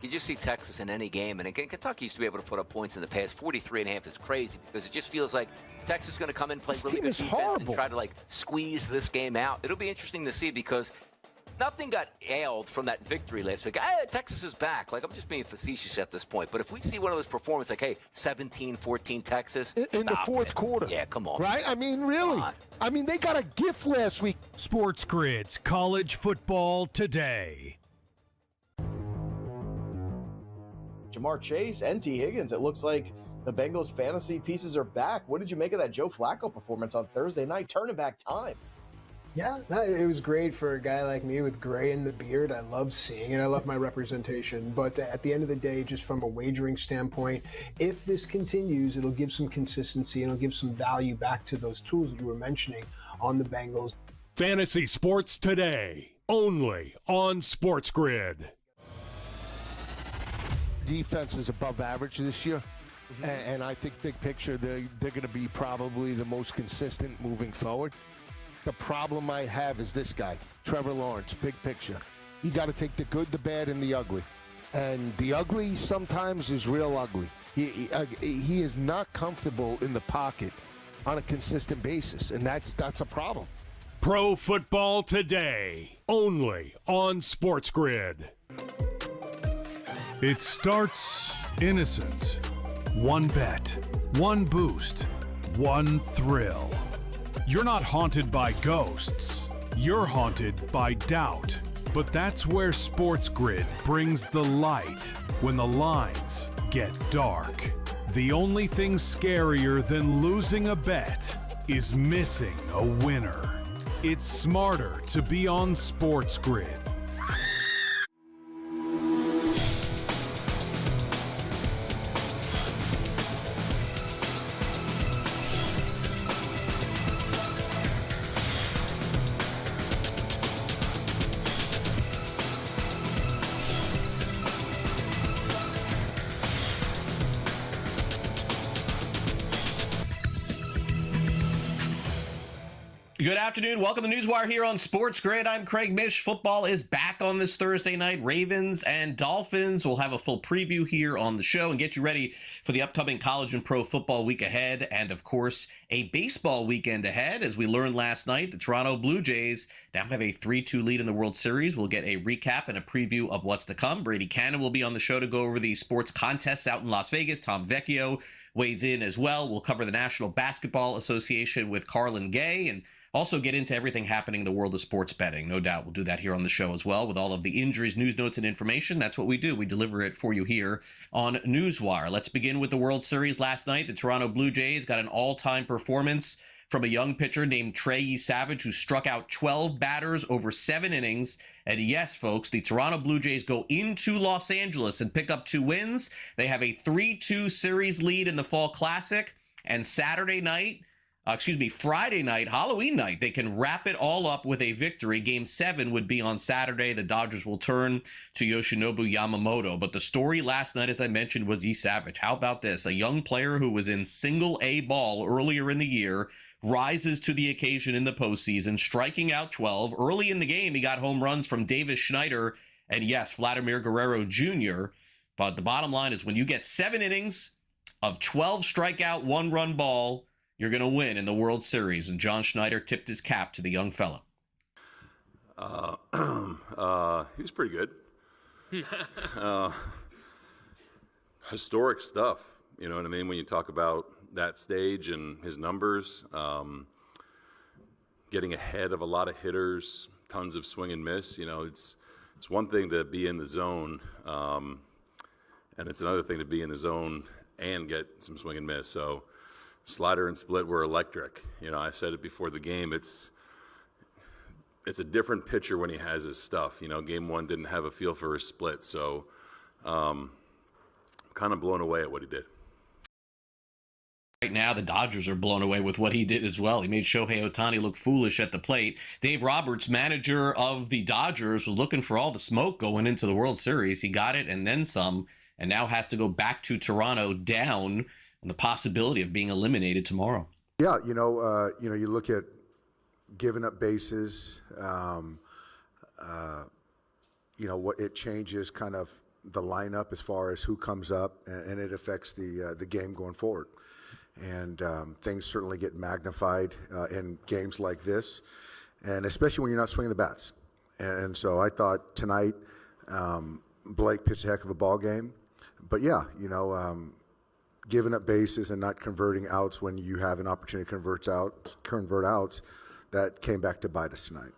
You just see Texas in any game, and again, Kentucky used to be able to put up points in the past. 43.5 is crazy because it just feels like Texas is going to come in, play really good defense, and try to squeeze this game out. It'll be interesting to see because nothing got ailed from that victory last week. Texas is back. I'm just being facetious at this point. But if we see one of those performances, 17-14 Texas. In the fourth quarter. Yeah, come on. Right? I mean, really. I mean, they got a gift last week. SportsGrid's College Football Today. Jamar Chase and T. Higgins, it looks like the Bengals fantasy pieces are back. What did you make of that Joe Flacco performance on Thursday night? Turning back time. Yeah, it was great for a guy like me with gray in the beard. I love seeing it. I love my representation. But at the end of the day, just from a wagering standpoint, if this continues, it'll give some consistency and it'll give some value back to those tools that you were mentioning on the Bengals. Fantasy Sports Today, only on SportsGrid. Defense is above average this year, and I think big picture they're going to be probably the most consistent moving forward. The problem I have is this guy, Trevor Lawrence, big picture. You got to take the good, the bad, and the ugly. And the ugly sometimes is real ugly. He is not comfortable in the pocket on a consistent basis, and that's a problem. Pro Football Today, only on SportsGrid. It starts innocent. One bet, one boost, one thrill. You're not haunted by ghosts. You're haunted by doubt. But that's where SportsGrid brings the light when the lines get dark. The only thing scarier than losing a bet is missing a winner. It's smarter to be on SportsGrid. Good afternoon. Welcome to NewsWire here on SportsGrid. I'm Craig Mish. Football is back on this Thursday night. Ravens and Dolphins. We'll have a full preview here on the show and get you ready for the upcoming college and pro football week ahead. And, of course, a baseball weekend ahead. As we learned last night, the Toronto Blue Jays now have a 3-2 lead in the World Series. We'll get a recap and a preview of what's to come. Brady Cannon will be on the show to go over the sports contests out in Las Vegas. Tom Vecchio weighs in as well. We'll cover the National Basketball Association with Carlin Gay and also get into everything happening in the world of sports betting. No doubt we'll do that here on the show as well with all of the injuries, news notes, and information. That's what we do. We deliver it for you here on NewsWire. Let's begin with the World Series last night. The Toronto Blue Jays got an all-time performance from a young pitcher named Trey Savage, who struck out 12 batters over 7 innings. And yes, folks, the Toronto Blue Jays go into Los Angeles and pick up 2 wins. They have a 3-2 series lead in the Fall Classic. And Friday night, Halloween night, they can wrap it all up with a victory. Game 7 would be on Saturday. The Dodgers will turn to Yoshinobu Yamamoto. But the story last night, as I mentioned, was E. Savage. How about this? A young player who was in single A ball earlier in the year rises to the occasion in the postseason, striking out 12. Early in the game, he got home runs from Davis Schneider and, yes, Vladimir Guerrero Jr. But the bottom line is when you get 7 innings of 12 strikeout, 1-run ball, you're going to win in the World Series. And John Schneider tipped his cap to the young fella. He was pretty good. Historic stuff. You know what I mean? When you talk about that stage and his numbers, getting ahead of a lot of hitters, tons of swing and miss. You know, it's one thing to be in the zone, and it's another thing to be in the zone and get some swing and miss. So slider and split were electric. You know, I said it before the game. It's a different pitcher when he has his stuff. You know, game 1 didn't have a feel for his split, so kind of blown away at what he did. Right now, the Dodgers are blown away with what he did as well. He made Shohei Ohtani look foolish at the plate. Dave Roberts, manager of the Dodgers, was looking for all the smoke going into the World Series. He got it and then some, and now has to go back to Toronto down on the possibility of being eliminated tomorrow. Yeah, you look at giving up bases. What it changes kind of the lineup as far as who comes up, and it affects the game going forward. And things certainly get magnified in games like this, and especially when you're not swinging the bats. And so I thought tonight Blake pitched a heck of a ball game. But yeah, giving up bases and not converting outs when you have an opportunity to convert outs, that came back to bite us tonight.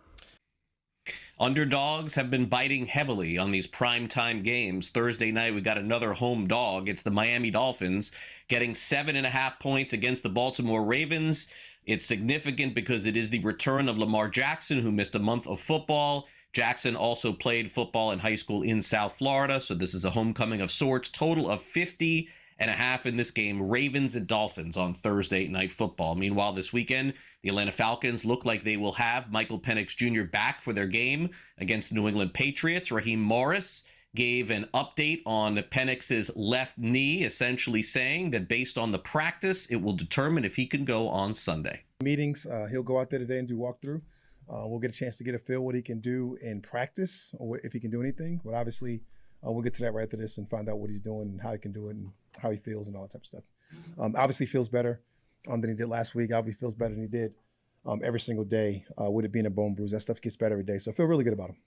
Underdogs have been biting heavily on these primetime games. Thursday night, we got another home dog. It's the Miami Dolphins getting 7.5 points against the Baltimore Ravens. It's significant because it is the return of Lamar Jackson, who missed a month of football. Jackson also played football in high school in South Florida, so this is a homecoming of sorts. Total of 50.5 in this game. Ravens and Dolphins on Thursday Night Football. Meanwhile, this weekend, the Atlanta Falcons look like they will have Michael Penix Jr. back for their game against the New England Patriots. Raheem Morris gave an update on Penix's left knee, essentially saying that based on the practice, it will determine if he can go on Sunday. Meetings, he'll go out there today and do walkthrough. We'll get a chance to get a feel what he can do in practice, or if he can do anything. But obviously, we'll get to that right after this and find out what he's doing and how he can do it and how he feels and all that type of stuff. Obviously feels better than he did last week. Obviously feels better than he did every single day with it being a bone bruise. That stuff gets better every day. So I feel really good about him.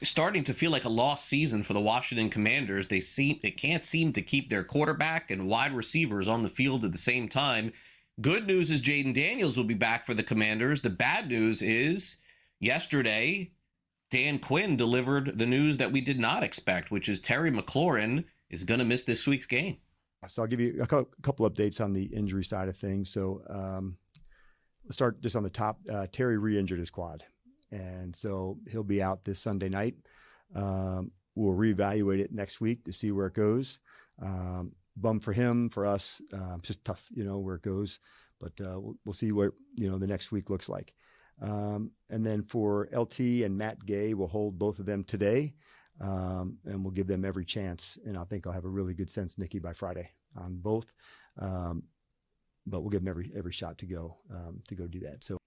Starting to feel like a lost season for the Washington Commanders. They can't seem to keep their quarterback and wide receivers on the field at the same time. Good news is Jaden Daniels will be back for the Commanders. The bad news is yesterday, Dan Quinn delivered the news that we did not expect, which is Terry McLaurin is going to miss this week's game. So I'll give you a couple updates on the injury side of things. So let's start just on the top. Terry re-injured his quad, and so he'll be out this Sunday night. We'll reevaluate it next week to see where it goes. Bum for him, for us, just tough, where it goes. But we'll see what the next week looks like. And then for LT and Matt Gay, we'll hold both of them today, and we'll give them every chance. And I think I'll have a really good sense, Nikki, by Friday on both. But we'll give them every shot to go do that. So.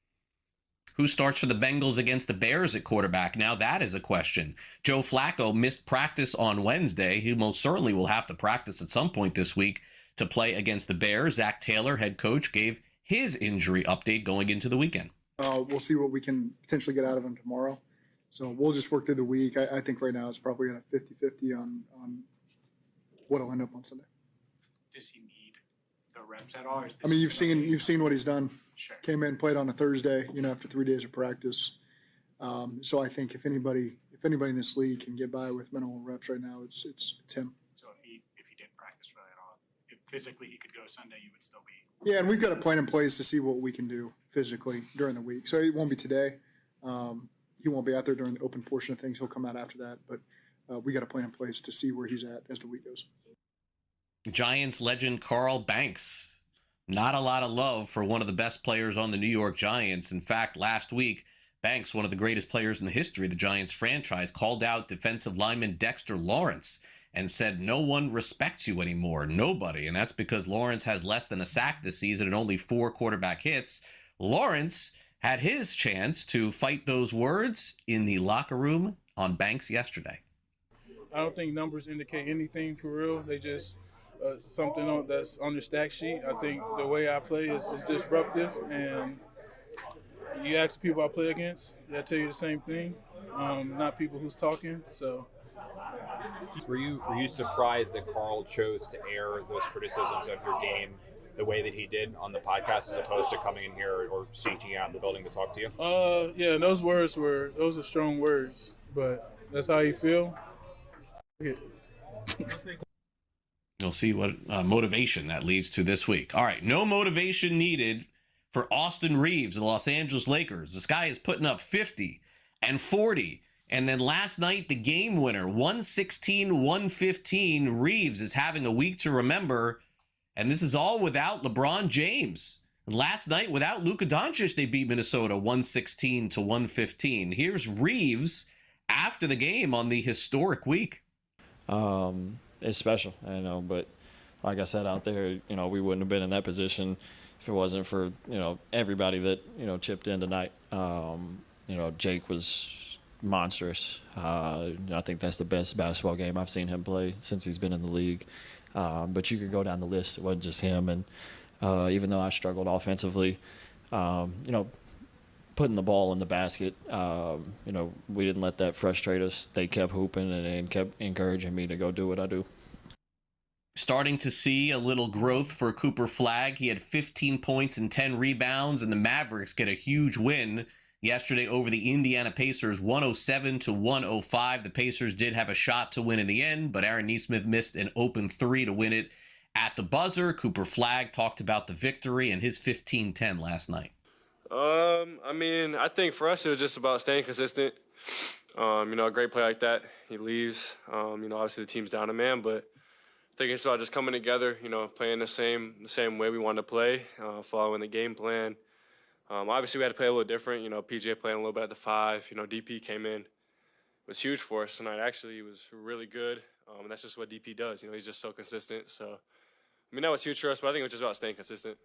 Who starts for the Bengals against the Bears at quarterback? Now that is a question. Joe Flacco missed practice on Wednesday. He most certainly will have to practice at some point this week to play against the Bears. Zach Taylor, head coach, gave his injury update going into the weekend. We'll see what we can potentially get out of him tomorrow. So we'll just work through the week. I think right now it's probably at a 50-50 on what will end up on Sunday. Does he need the reps at all? You've seen what he's done. Sure. Came in, played on a Thursday, after 3 days of practice. So I think if anybody in this league can get by with minimal reps right now, it's him. So if he didn't practice really at all, if physically he could go Sunday, you would still be. Yeah, and we've got a plan in place to see what we can do physically during the week. So it won't be today. He won't be out there during the open portion of things. He'll come out after that. But we got a plan in place to see where he's at as the week goes. Giants legend Carl Banks. Not a lot of love for one of the best players on the New York Giants. In fact, last week, Banks, one of the greatest players in the history of the Giants franchise, called out defensive lineman Dexter Lawrence and said, "No one respects you anymore. Nobody." And that's because Lawrence has less than a sack this season and only 4 quarterback hits. Lawrence had his chance to fight those words in the locker room on Banks yesterday. I don't think numbers indicate anything for real. They just something that's on the stat sheet. I think the way I play is disruptive, and you ask people I play against, they'll tell you the same thing. Not people who's talking. So, were you surprised that Carl chose to air those criticisms of your game the way that he did on the podcast, as opposed to coming in here or seeking you out in the building to talk to you? Yeah, those are strong words, but that's how you feel. You'll see what motivation that leads to this week. All right, no motivation needed for Austin Reeves, the Los Angeles Lakers. This guy is putting up 50 and 40. And then last night, the game winner, 116-115. Reeves is having a week to remember. And this is all without LeBron James. Last night, without Luka Doncic, they beat Minnesota 116-115. Here's Reeves after the game on the historic week. It's special, but like I said out there, we wouldn't have been in that position if it wasn't for, everybody that, chipped in tonight. Jake was monstrous. I think that's the best basketball game I've seen him play since he's been in the league. But you could go down the list. It wasn't just him. And even though I struggled offensively, putting the ball in the basket, we didn't let that frustrate us. They kept hooping and kept encouraging me to go do what I do. Starting to see a little growth for Cooper Flagg. He had 15 points and 10 rebounds, and the Mavericks get a huge win yesterday over the Indiana Pacers, 107-105. The Pacers did have a shot to win in the end, but Aaron Nesmith missed an open three to win it at the buzzer. Cooper Flagg talked about the victory and his 15-10 last night. I think for us it was just about staying consistent. A great play like that, he leaves. Obviously the team's down a man, but I think it's about just coming together, playing the same way we wanted to play, following the game plan. Obviously we had to play a little different. PJ playing a little bit at the 5. DP came in. It was huge for us tonight. Actually, he was really good, and that's just what DP does. He's just so consistent. So, that was huge for us, but I think it was just about staying consistent.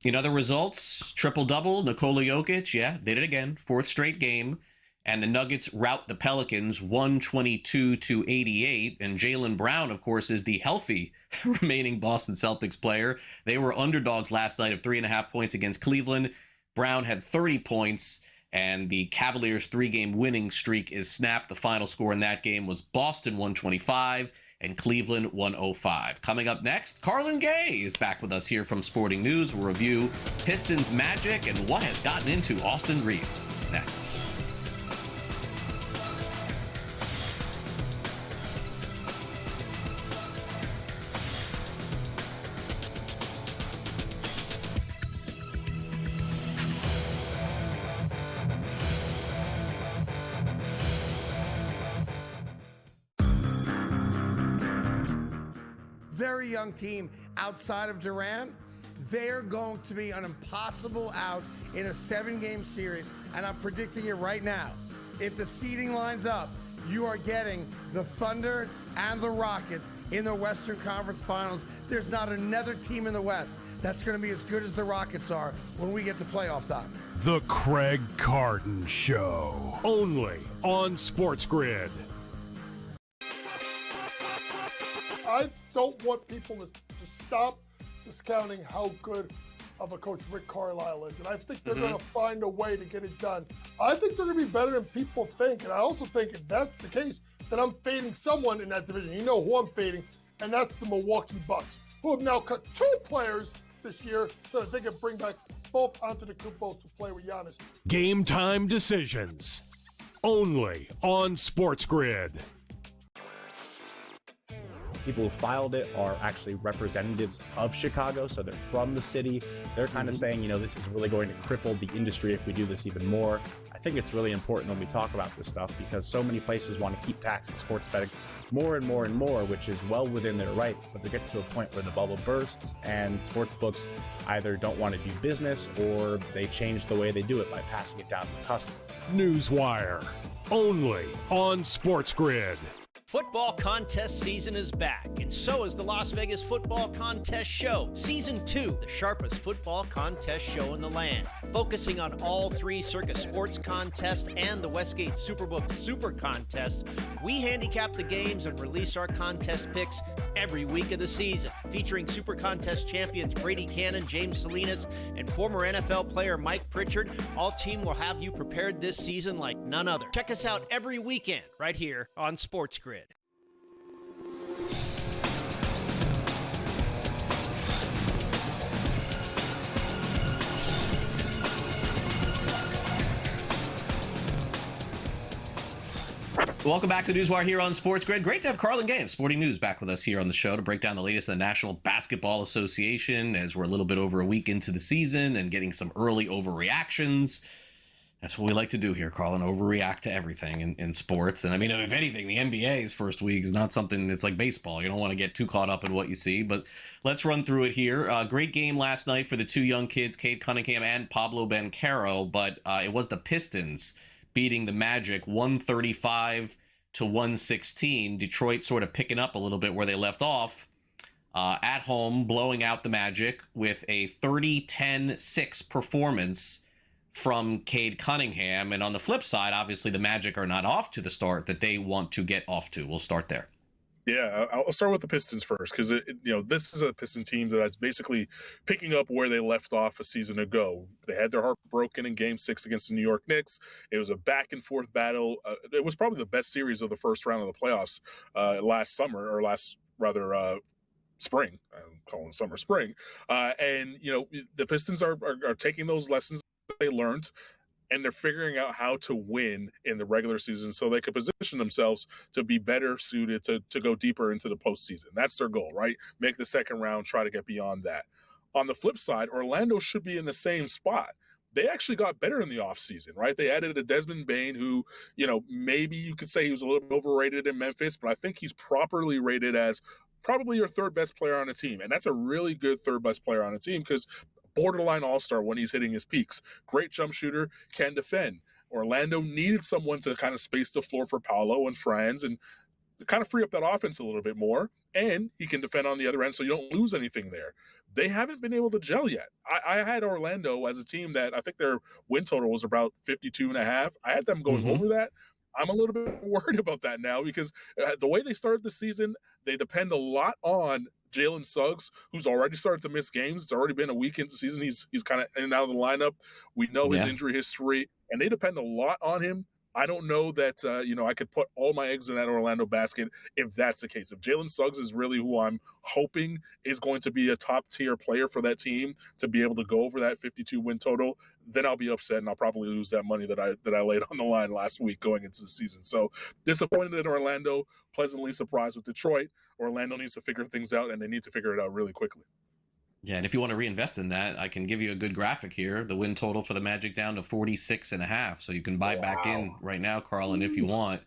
In other results, triple-double, Nikola Jokic, did it again, 4th straight game. And the Nuggets rout the Pelicans 122-88. And Jaylen Brown, of course, is the healthy remaining Boston Celtics player. They were underdogs last night of 3.5 points against Cleveland. Brown had 30 points, and the Cavaliers' 3-game winning streak is snapped. The final score in that game was Boston 125 and Cleveland 105. Coming up next, Carlin Gay is back with us here from Sporting News. We'll review Pistons magic and what has gotten into Austin Reeves. Next. Very young team outside of Durant. They're going to be an impossible out in a 7-game series, and I'm predicting it right now. If the seeding lines up, you are getting the Thunder and the Rockets in the Western Conference Finals. There's not another team in the West that's going to be as good as the Rockets are when we get to playoff time. The Craig Carton Show, only on SportsGrid. I don't want people to stop discounting how good of a coach Rick Carlisle is. And I think they're going to find a way to get it done. I think they're going to be better than people think. And I also think if that's the case, then I'm fading someone in that division. You know who I'm fading, and that's the Milwaukee Bucks, who have now cut 2 players this year so that they can bring back both Antetokounmpo to play with Giannis. Game time decisions, only on SportsGrid. People who filed it are actually representatives of Chicago, so they're from the city. They're kind of saying, this is really going to cripple the industry if we do this even more. I think it's really important when we talk about this stuff because so many places want to keep taxing sports betting more and more and more, which is well within their right. But there gets to a point where the bubble bursts and sports books either don't want to do business or they change the way they do it by passing it down to the customer. NewsWire, only on SportsGrid. Football contest season is back, and so is the Las Vegas Football Contest Show, Season 2, the sharpest football contest show in the land. Focusing on all 3 Circa Sports contests and the Westgate Superbook Super Contest, we handicap the games and release our contest picks every week of the season. Featuring Super Contest champions Brady Cannon, James Salinas, and former NFL player Mike Pritchard, all team will have you prepared this season like none other. Check us out every weekend right here on SportsGrid. Welcome back to NewsWire here on SportsGrid. Great to have Carlin Gay of Sporting News back with us here on the show to break down the latest in the National Basketball Association as we're a little bit over a week into the season and getting some early overreactions. That's what we like to do here, Carlin, overreact to everything in sports. And if anything, the NBA's first week is not something that's like baseball. You don't want to get too caught up in what you see, but let's run through it here. Great game last night for the 2 young kids, Cade Cunningham and Pablo Banchero, but it was the Pistons beating the Magic 135-116. Detroit sort of picking up a little bit where they left off. At home, blowing out the Magic with a 30-10-6 performance from Cade Cunningham. And on the flip side, obviously the Magic are not off to the start that they want to get off to. We'll start there. Yeah, I'll start with the Pistons first because this is a Piston team that's basically picking up where they left off a season ago. They had their heart broken in Game 6 against the New York Knicks. It was a back and forth battle. It was probably the best series of the first round of the playoffs spring. I'm calling summer spring. And the Pistons are taking those lessons they learned, and they're figuring out how to win in the regular season so they could position themselves to be better suited to go deeper into the postseason. That's their goal, right? Make the second round, try to get beyond that. On the flip side, Orlando should be in the same spot. They actually got better in the offseason, right? They added a Desmond Bane who, maybe you could say he was a little bit overrated in Memphis, but I think he's properly rated as probably your third best player on a team. And that's a really good third best player on a team because borderline all-star when he's hitting his peaks. Great jump shooter, can defend. Orlando needed someone to kind of space the floor for Paolo and Franz and kind of free up that offense a little bit more. And he can defend on the other end so you don't lose anything there. They haven't been able to gel yet. I had Orlando as a team that I think their win total was about 52.5. I had them going over that. I'm a little bit worried about that now because the way they started the season, they depend a lot on Jalen Suggs, who's already started to miss games. It's already been a week into the season. He's kind of in and out of the lineup. We know his injury history, and they depend a lot on him. I don't know that, I could put all my eggs in that Orlando basket if that's the case. If Jalen Suggs is really who I'm hoping is going to be a top-tier player for that team to be able to go over that 52 win total, then I'll be upset and I'll probably lose that money that I laid on the line last week going into the season. So disappointed in Orlando, pleasantly surprised with Detroit. Orlando needs to figure things out, and they need to figure it out really quickly. Yeah, and if you want to reinvest in that, I can give you a good graphic here. The win total for the Magic down to 46.5. So you can buy back in right now, Carlin, if you want.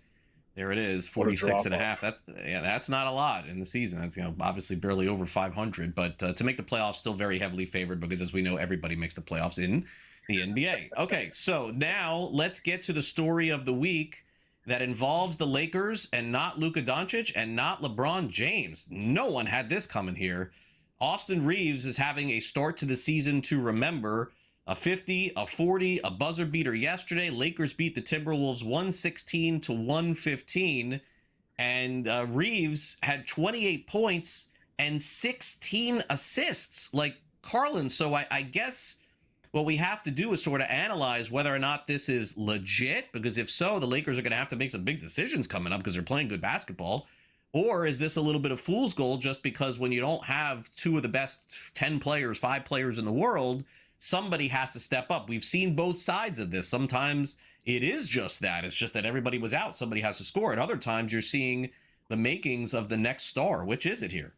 There it is, 46.5. That's not a lot in the season. That's obviously barely over 500, but to make the playoffs, still very heavily favored because, as we know, everybody makes the playoffs in the NBA. Okay, so now let's get to the story of the week that involves the Lakers and not Luka Doncic and not LeBron James. No one had this coming here. Austin Reeves is having a start to the season to remember. A 50, a 40, a buzzer beater yesterday. Lakers beat the Timberwolves 116-115. And Reeves had 28 points and 16 assists. Like Carlin, so I guess what we have to do is sort of analyze whether or not this is legit, because if so, the Lakers are going to have to make some big decisions coming up because they're playing good basketball. Or is this a little bit of fool's gold just because when you don't have two of the best 10 players, 5 players in the world, somebody has to step up? We've seen both sides of this. Sometimes it is just that. It's just that everybody was out. Somebody has to score. At other times, you're seeing the makings of the next star. Which is it here?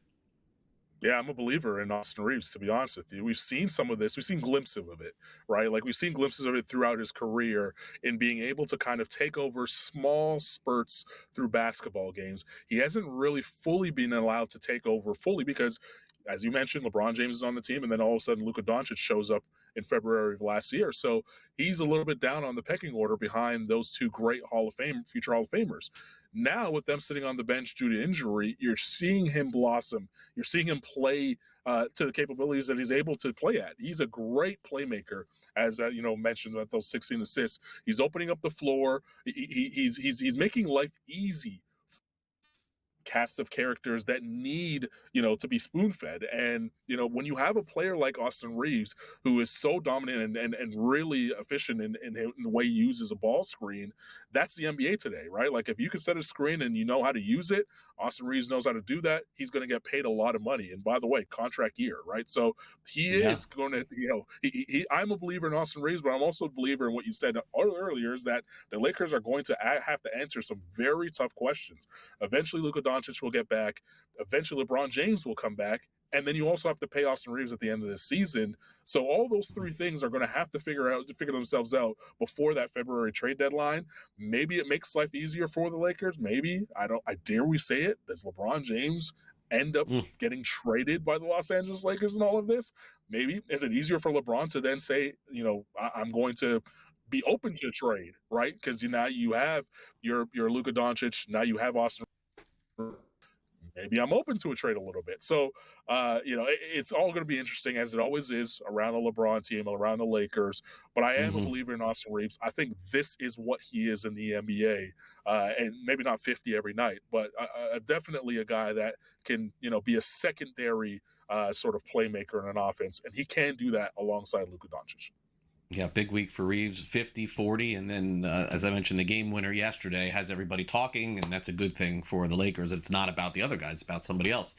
Yeah, I'm a believer in Austin Reeves, to be honest with you. We've seen some of this. We've seen glimpses of it, right? Like we've seen glimpses of it throughout his career in being able to kind of take over small spurts through basketball games. He hasn't really fully been allowed to take over fully because, as you mentioned, LeBron James is on the team, and then all of a sudden Luka Doncic shows up in February of last year. So he's a little bit down on the pecking order behind those two great future Hall of Famers. Now, with them sitting on the bench due to injury, you're seeing him blossom. You're seeing him play to the capabilities that he's able to play at. He's a great playmaker, as mentioned with those 16 assists. He's opening up the floor. He's making life easy. Cast of characters that need, to be spoon-fed. And, when you have a player like Austin Reeves, who is so dominant and really efficient in the way he uses a ball screen, that's the NBA today, right? Like if you can set a screen and you know how to use it, Austin Reeves knows how to do that. He's going to get paid a lot of money. And by the way, contract year, right? So he is going to, I'm a believer in Austin Reeves, but I'm also a believer in what you said earlier is that the Lakers are going to have to answer some very tough questions. Eventually, Luka Doncic will get back. Eventually, LeBron James will come back. And then you also have to pay Austin Reeves at the end of the season. So all those three things are going to have to figure themselves out before that February trade deadline. Maybe it makes life easier for the Lakers. Maybe. I dare we say it. Does LeBron James end up getting traded by the Los Angeles Lakers in all of this? Maybe. Is it easier for LeBron to then say, I'm going to be open to trade, right? Because now you have your Luka Doncic. Now you have Austin. maybe I'm open to a trade a little bit. So, it's all going to be interesting, as it always is around the LeBron team, around the Lakers. But I am a believer in Austin Reeves. I think this is what he is in the NBA, and maybe not 50 every night, but definitely a guy that can, be a secondary sort of playmaker in an offense, and he can do that alongside Luka Doncic. Yeah, big week for Reeves, 50, 40, and then, as I mentioned, the game winner yesterday has everybody talking, and that's a good thing for the Lakers. It's not about the other guys, it's about somebody else.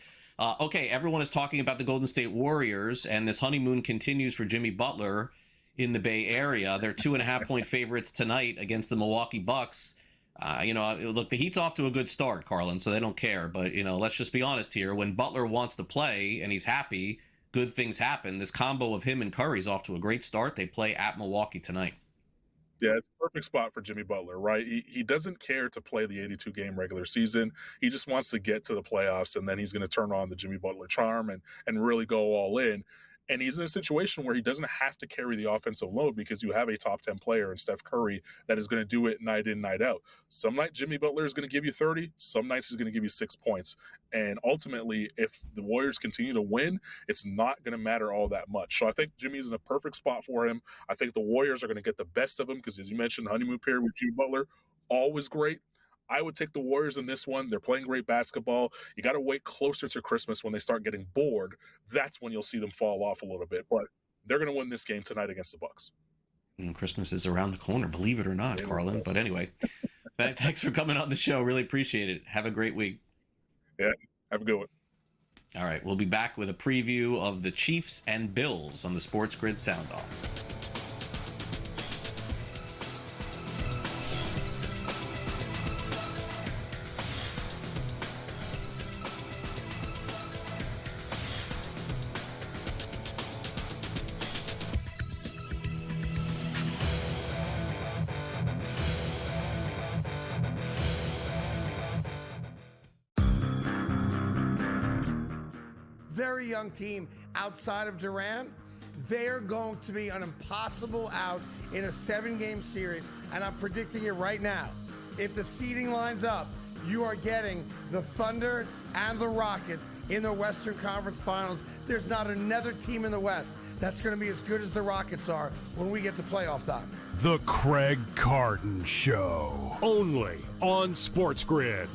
Okay, everyone is talking about the Golden State Warriors, and this honeymoon continues for Jimmy Butler in the Bay Area. They're 2.5-point favorites tonight against the Milwaukee Bucks. Look, the Heat's off to a good start, Carlin, so they don't care. But, let's just be honest here. When Butler wants to play and he's happy, good things happen. This combo of him and Curry's off to a great start. They play at Milwaukee tonight. Yeah, it's a perfect spot for Jimmy Butler, right? He doesn't care to play the 82-game regular season. He just wants to get to the playoffs, and then he's going to turn on the Jimmy Butler charm and really go all in. And he's in a situation where he doesn't have to carry the offensive load because you have a top 10 player in Steph Curry that is going to do it night in, night out. Some night Jimmy Butler is going to give you 30. Some nights he's going to give you 6 points. And ultimately, if the Warriors continue to win, it's not going to matter all that much. So I think Jimmy's in a perfect spot for him. I think the Warriors are going to get the best of him because, as you mentioned, the honeymoon period with Jimmy Butler, always great. I would take the Warriors in this one. They're playing great basketball. You got to wait closer to Christmas when they start getting bored. That's when you'll see them fall off a little bit. But they're going to win this game tonight against the Bucks. And Christmas is around the corner, believe it or not, Carlin. But anyway, thanks for coming on the show. Really appreciate it. Have a great week. Yeah, have a good one. All right, we'll be back with a preview of the Chiefs and Bills on the SportsGrid Sound Off. Very young team outside of Durant. They're going to be an impossible out in a 7-game series, and I'm predicting it right now. If the seeding lines up, you are getting the Thunder and the Rockets in the Western Conference Finals. There's not another team in the West that's going to be as good as the Rockets are when we get to playoff time. The Craig Carton Show, only on SportsGrid.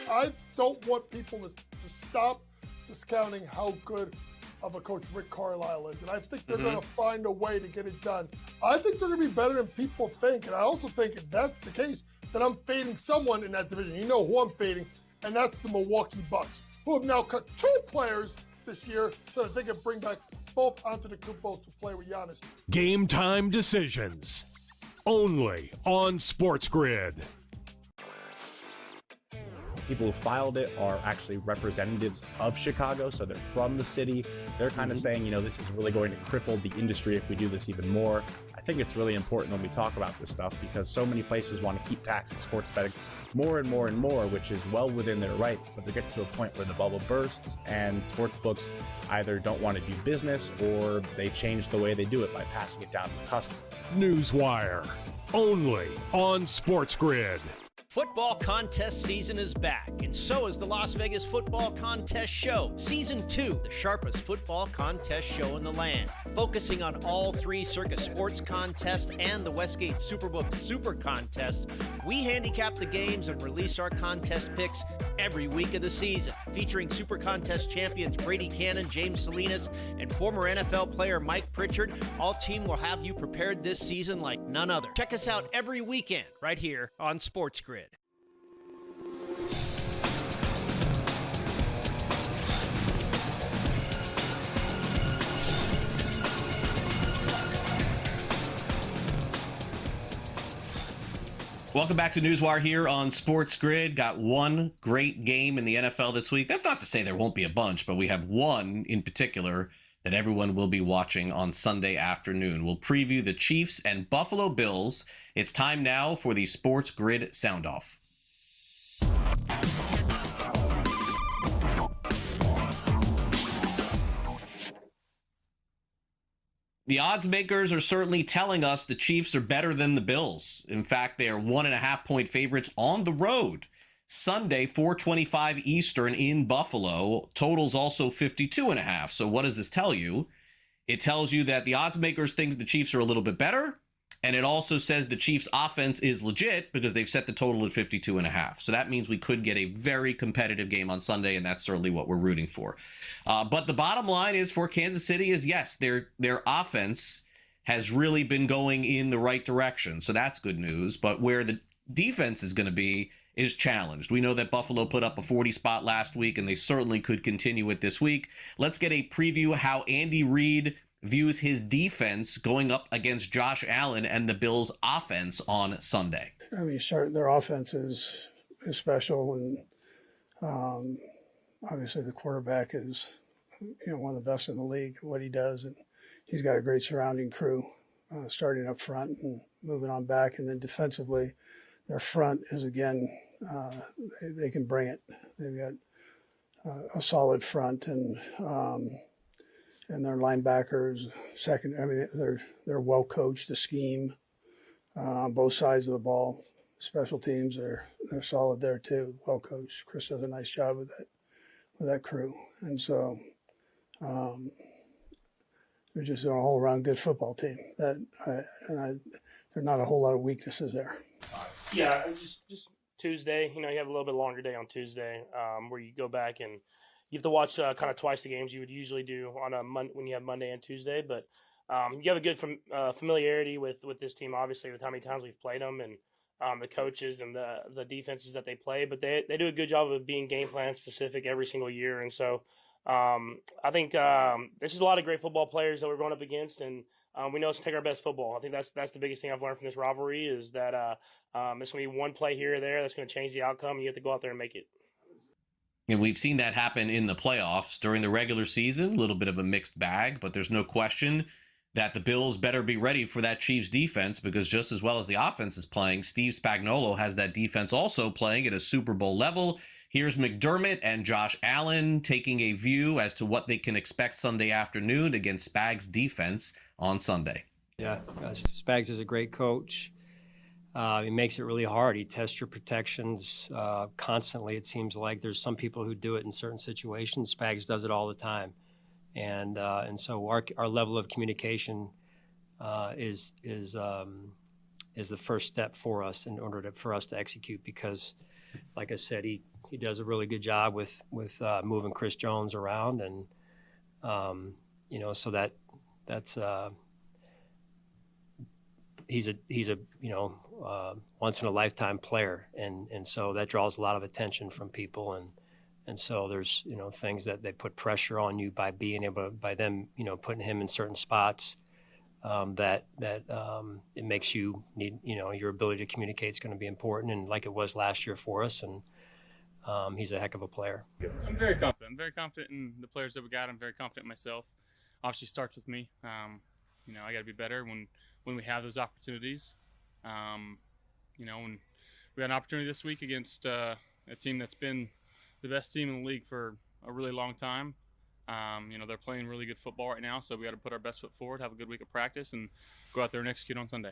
I don't want people to stop discounting how good of a coach Rick Carlisle is. And I think they're going to find a way to get it done. I think they're going to be better than people think. And I also think if that's the case, then I'm fading someone in that division. You know who I'm fading, and that's the Milwaukee Bucks, who have now cut 2 players this year so that they can bring back both Antetokounmpo to play with Giannis. Game time decisions, only on SportsGrid. People who filed it are actually representatives of Chicago, so they're from the city. They're kind of saying, this is really going to cripple the industry if we do this even more. I think it's really important when we talk about this stuff because so many places want to keep taxing sports betting more and more and more, which is well within their right. But there gets to a point where the bubble bursts and sports books either don't want to do business or they change the way they do it by passing it down to the customer. NewsWire, only on SportsGrid. Football contest season is back, and so is the Las Vegas Football Contest Show. Season 2, the sharpest football contest show in the land. Focusing on all 3 Circus Sports contests and the Westgate Superbook Super Contest, we handicap the games and release our contest picks every week of the season. Featuring Super Contest champions Brady Cannon, James Salinas, and former NFL player Mike Pritchard, all team will have you prepared this season like none other. Check us out every weekend right here on SportsGrid. Welcome back to NewsWire here on SportsGrid. Got one great game in the NFL this week. That's not to say there won't be a bunch, but we have one in particular that everyone will be watching on Sunday afternoon. We'll preview the Chiefs and Buffalo Bills. It's time now for the SportsGrid Sound Off. The odds makers are certainly telling us the Chiefs are better than the Bills. In fact, they are 1.5-point favorites on the road Sunday, 4:25 Eastern in Buffalo. Total's also 52.5. So what does this tell you? It tells you that the odds makers think the Chiefs are a little bit better. And it also says the Chiefs offense is legit because they've set the total at 52.5. So that means we could get a very competitive game on Sunday, and that's certainly what we're rooting for. But the bottom line is for Kansas City is, yes, their offense has really been going in the right direction. So that's good news. But where the defense is going to be is challenged. We know that Buffalo put up a 40 spot last week, and they certainly could continue it this week. Let's get a preview how Andy Reid views his defense going up against Josh Allen and the Bills' offense on Sunday. I mean, their offense is special, and obviously the quarterback is, one of the best in the league at what he does, and he's got a great surrounding crew, starting up front and moving on back, and then defensively, their front is again, they can bring it. They've got a solid front, and their linebackers, they're well coached. The scheme on both sides of the ball, special teams, they're solid there too. Well coached. Chris does a nice job with that crew, and so they're just an all around good football team. There are not a whole lot of weaknesses there. Yeah, just Tuesday. You have a little bit longer day on Tuesday, where you go back and you have to watch kind of twice the games you would usually do on when you have Monday and Tuesday. But you have a good familiarity with this team, obviously, with how many times we've played them and the coaches and the defenses that they play. But they do a good job of being game plan specific every single year. And so I think there's just a lot of great football players that we're going up against, and we know it's to take our best football. I think that's the biggest thing I've learned from this rivalry is that it's going to be one play here or there that's going to change the outcome. You have to go out there and make it. And we've seen that happen in the playoffs during the regular season, a little bit of a mixed bag, but there's no question that the Bills better be ready for that Chiefs defense because just as well as the offense is playing, Steve Spagnuolo has that defense also playing at a Super Bowl level. Here's McDermott and Josh Allen taking a view as to what they can expect Sunday afternoon against Spags' defense on Sunday. Yeah, Spags is a great coach. He makes it really hard. He tests your protections constantly. It seems like there's some people who do it in certain situations. Spags does it all the time, and so our level of communication is the first step for us in order for us to execute. Because, like I said, he does a really good job with moving Chris Jones around, and so that's. He's a once in a lifetime player, and so that draws a lot of attention from people, and so there's things that they put pressure on you by them putting him in certain spots that it makes you need your ability to communicate is going to be important, and like it was last year for us, and he's a heck of a player. I'm very confident. I'm very confident in the players that we got. I'm very confident in myself. Obviously starts with me. I got to be better when we have those opportunities. When we had an opportunity this week against a team that's been the best team in the league for a really long time. They're playing really good football right now, so we got to put our best foot forward, have a good week of practice, and go out there and execute on Sunday.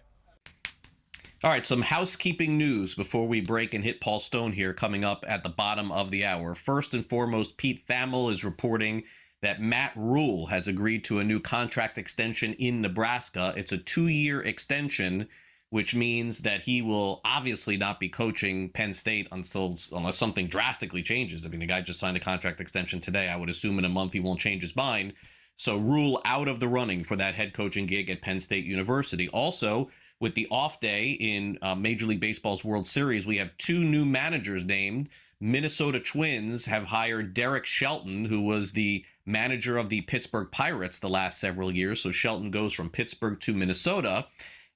All right, some housekeeping news before we break and hit Paul Stone here coming up at the bottom of the hour. First and foremost, Pete Thamel is reporting that Matt Rule has agreed to a new contract extension in Nebraska. It's a 2-year extension, which means that he will obviously not be coaching Penn State unless something drastically changes. I mean, the guy just signed a contract extension today. I would assume in a month he won't change his mind. So Rule out of the running for that head coaching gig at Penn State University. Also, with the off day in Major League Baseball's World Series, we have 2 new managers named. Minnesota Twins have hired Derek Shelton, who was the manager of the Pittsburgh Pirates the last several years. So Shelton goes from Pittsburgh to Minnesota.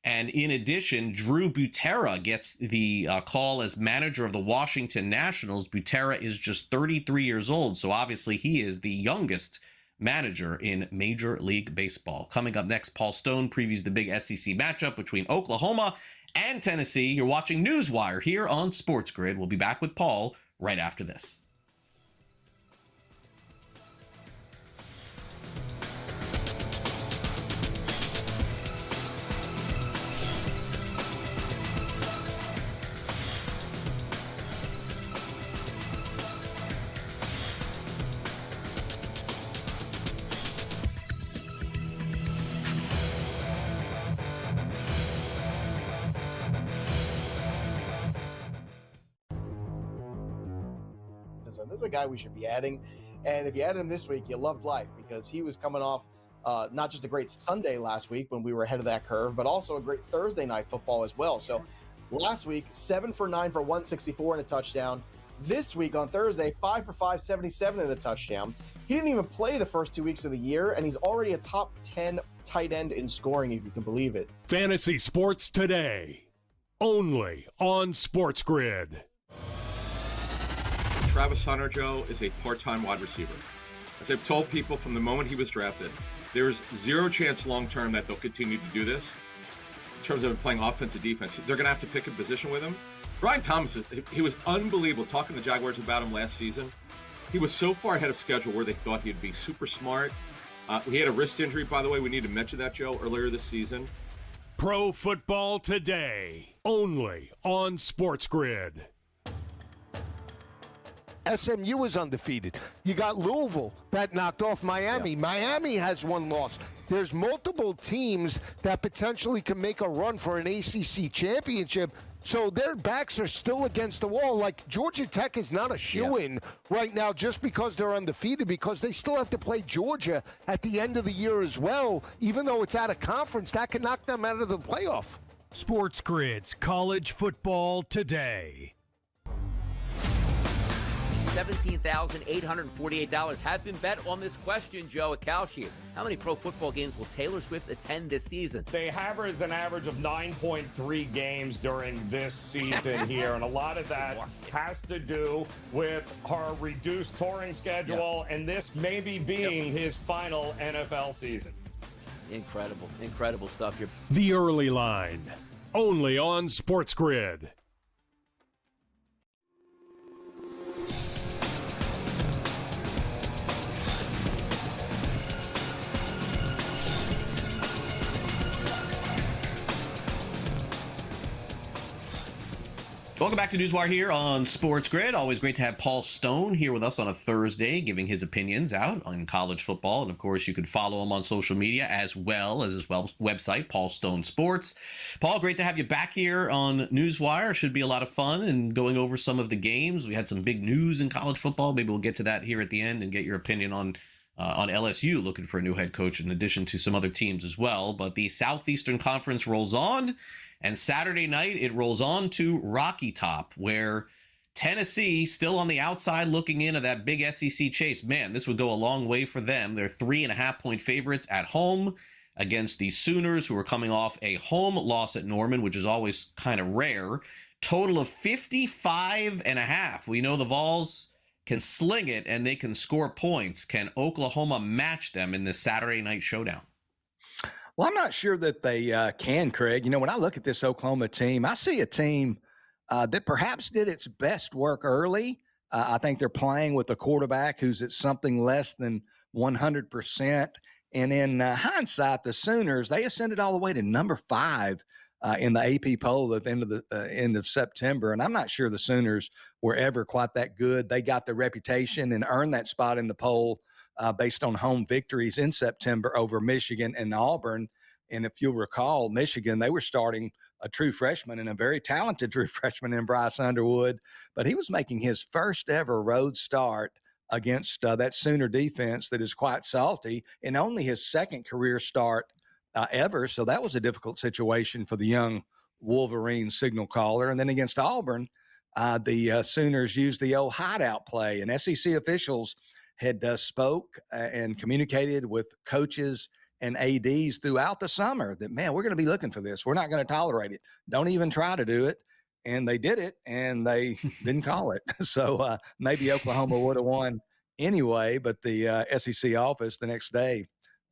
And in addition, Drew Butera gets the call as manager of the Washington Nationals. Butera is just 33 years old, so obviously he is the youngest manager in Major League Baseball. Coming up next, Paul Stone previews the big SEC matchup between Oklahoma and Tennessee. You're watching NewsWire here on SportsGrid. We'll be back with Paul right after this. practice. And this is a guy we should be adding. And if you add him this week, you loved life because he was coming off not just a great Sunday last week when we were ahead of that curve, but also a great Thursday night football as well. So last week, 7 for 9 for 164 and a touchdown. This week on Thursday, 5 for 5, 77 and a touchdown. He didn't even play the first 2 weeks of the year, and he's already a top 10 tight end in scoring, if you can believe it. Fantasy Sports Today, only on SportsGrid. Travis Hunter, Joe, is a part-time wide receiver. As I've told people from the moment he was drafted, there's zero chance long-term that they'll continue to do this in terms of playing offensive defense. They're going to have to pick a position with him. Brian Thomas, he was unbelievable. Talking to Jaguars about him last season, he was so far ahead of schedule where they thought he'd be super smart. He had a wrist injury, by the way. We need to mention that, Joe, earlier this season. Pro Football Today, only on SportsGrid. SMU is undefeated. You got Louisville that knocked off Miami. Miami has one loss. There's multiple teams that potentially can make a run for an ACC championship. So their backs are still against the wall. Like Georgia Tech is not a shoo-in right now just because they're undefeated, because they still have to play Georgia at the end of the year as well. Even though it's out of conference, that can knock them out of the playoff. SportsGrid's College Football Today. $17,848 have been bet on this question, Joe, at Kalshi. How many pro football games will Taylor Swift attend this season? They average an average of 9.3 games during this season here, and a lot of that has to do with her reduced touring schedule and this maybe being his final NFL season. Incredible stuff here. The Early Line, only on SportsGrid. Welcome back to NewsWire here on SportsGrid. Always great to have Paul Stone here with us on a Thursday, giving his opinions out on college football. And, of course, you could follow him on social media as well as his website, Paul Stone Sports. Paul, great to have you back here on NewsWire. Should be a lot of fun and going over some of the games. We had some big news in college football. Maybe we'll get to that here at the end and get your opinion on LSU looking for a new head coach in addition to some other teams as well. But the Southeastern Conference rolls on. And Saturday night, it rolls on to Rocky Top, where Tennessee, still on the outside looking in of that big SEC chase. Man, this would go a long way for them. They're 3.5-point favorites at home against the Sooners, who are coming off a home loss at Norman, which is always kind of rare. Total of 55.5. We know the Vols can sling it and they can score points. Can Oklahoma match them in this Saturday night showdown? Well, I'm not sure that they can, Craig. You know, when I look at this Oklahoma team, I see a team that perhaps did its best work early. I think they're playing with a quarterback who's at something less than 100%. And in hindsight, the Sooners, they ascended all the way to number 5 in the AP poll at the end of September. And I'm not sure the Sooners were ever quite that good. They got the reputation and earned that spot in the poll based on home victories in September over Michigan and Auburn. And if you'll recall, Michigan, they were starting a true freshman and a very talented true freshman in Bryce Underwood, but he was making his first ever road start against that Sooner defense that is quite salty, and only his second career start ever. So that was a difficult situation for the young Wolverine signal caller. And then against Auburn, the Sooners used the old hideout play, and SEC officials had spoke and communicated with coaches and ADs throughout the summer that, man, we're going to be looking for this. We're not going to tolerate it. Don't even try to do it. And they did it, and they didn't call it. So maybe Oklahoma would have won anyway, but the SEC office the next day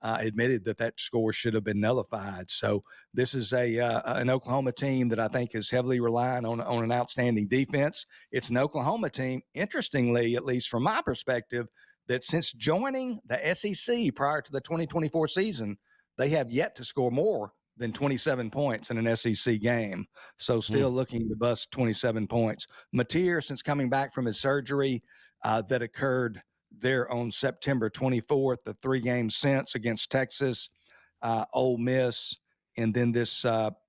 admitted that score should have been nullified. So this is an Oklahoma team that I think is heavily relying on an outstanding defense. It's an Oklahoma team, interestingly, at least from my perspective, that since joining the SEC prior to the 2024 season, they have yet to score more than 27 points in an SEC game. So still looking to bust 27 points. Mateer, since coming back from his surgery that occurred there on September 24th, the 3 games since against Texas, Ole Miss, and then this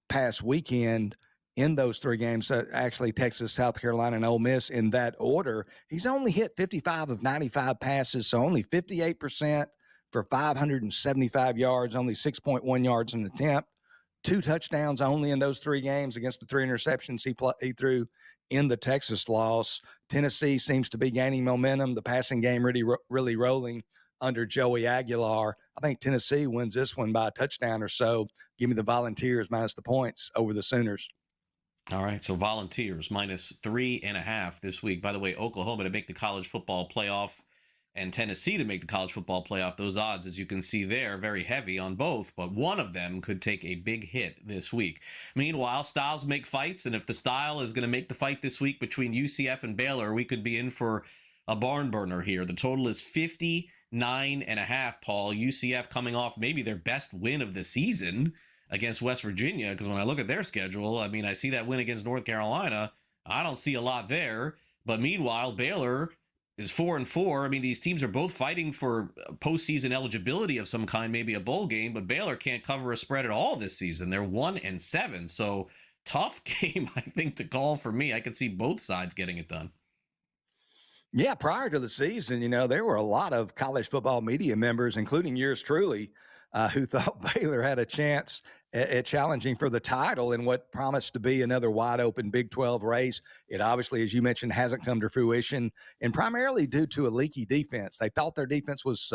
past weekend in those 3 games, actually Texas, South Carolina, and Ole Miss in that order. He's only hit 55 of 95 passes, so only 58% for 575 yards, only 6.1 yards an attempt. 2 touchdowns only in those 3 games against the 3 interceptions he threw in the Texas loss. Tennessee seems to be gaining momentum. The passing game really rolling under Joey Aguilar. I think Tennessee wins this one by a touchdown or so. Give me the Volunteers minus the points over the Sooners. All right, so Volunteers minus 3.5 this week. By the way, Oklahoma to make the college football playoff and Tennessee to make the college football playoff. Those odds, as you can see there, very heavy on both, but one of them could take a big hit this week. Meanwhile, styles make fights, and if the style is going to make the fight this week between UCF and Baylor, we could be in for a barn burner here. The total is 59.5, Paul. UCF coming off maybe their best win of the season against West Virginia, because when I look at their schedule, I mean, I see that win against North Carolina. I don't see a lot there. But meanwhile, Baylor is 4-4. I mean, these teams are both fighting for postseason eligibility of some kind, maybe a bowl game, but Baylor can't cover a spread at all this season. They're 1-7. So tough game, I think, to call for me. I could see both sides getting it done. Yeah, prior to the season, there were a lot of college football media members, including yours truly, who thought Baylor had a chance at challenging for the title in what promised to be another wide open Big 12 race. It obviously, as you mentioned, hasn't come to fruition, and primarily due to a leaky defense. They thought their defense was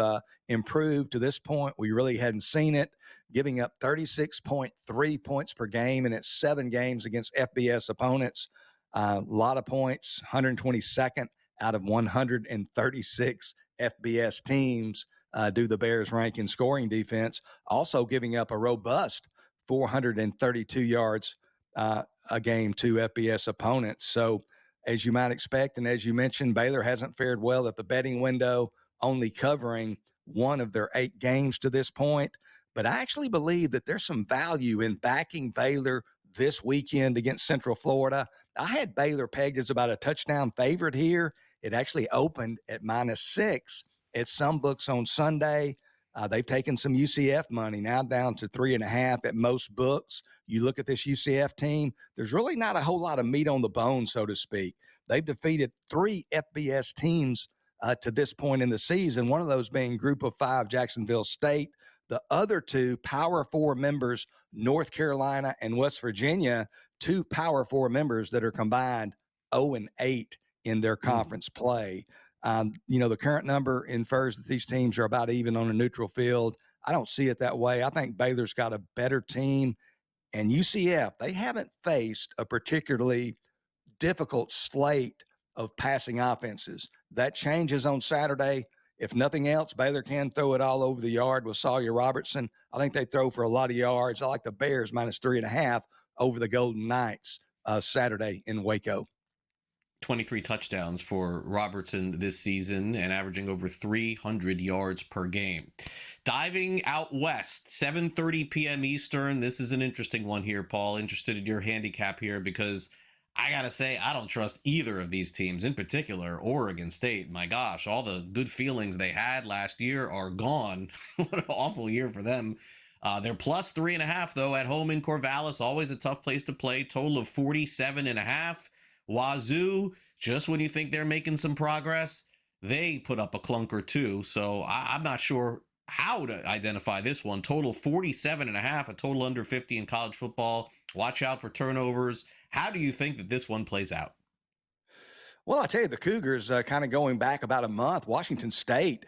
improved to this point. We really hadn't seen it, giving up 36.3 points per game in its 7 games against FBS opponents. A lot of points, 122nd out of 136 FBS teams. Do the Bears rank in scoring defense, also giving up a robust 432 yards a game to FBS opponents. So as you might expect, and as you mentioned, Baylor hasn't fared well at the betting window, only covering 1 of their 8 games to this point. But I actually believe that there's some value in backing Baylor this weekend against Central Florida. I had Baylor pegged as about a touchdown favorite here. It actually opened at -6 at some books on Sunday. They've taken some UCF money, now down to 3.5 at most books. You look at this UCF team, there's really not a whole lot of meat on the bone, so to speak. They've defeated 3 FBS teams to this point in the season, one of those being Group of 5 Jacksonville State. The other 2 Power 4 members, North Carolina and West Virginia, 2 Power 4 members that are combined 0-8 in their conference play. The current number infers that these teams are about even on a neutral field. I don't see it that way. I think Baylor's got a better team. And UCF, they haven't faced a particularly difficult slate of passing offenses. That changes on Saturday. If nothing else, Baylor can throw it all over the yard with Sawyer Robertson. I think they throw for a lot of yards. I like the Bears -3.5 over the Golden Knights Saturday in Waco. 23 touchdowns for Robertson this season and averaging over 300 yards per game. Diving out west, 7:30 p.m. Eastern. This is an interesting one here, Paul. Interested in your handicap here because I got to say, I don't trust either of these teams, in particular Oregon State. My gosh, all the good feelings they had last year are gone. What an awful year for them. They're +3.5, though, at home in Corvallis. Always a tough place to play. Total of 47.5. Wazoo, just when you think they're making some progress, they put up a clunker too. So I'm not sure how to identify this one. Total 47.5, a total under 50 in college football. Watch out for turnovers. How do you think that this one plays out? Well, I tell you, the Cougars, kind of going back about a month, Washington State,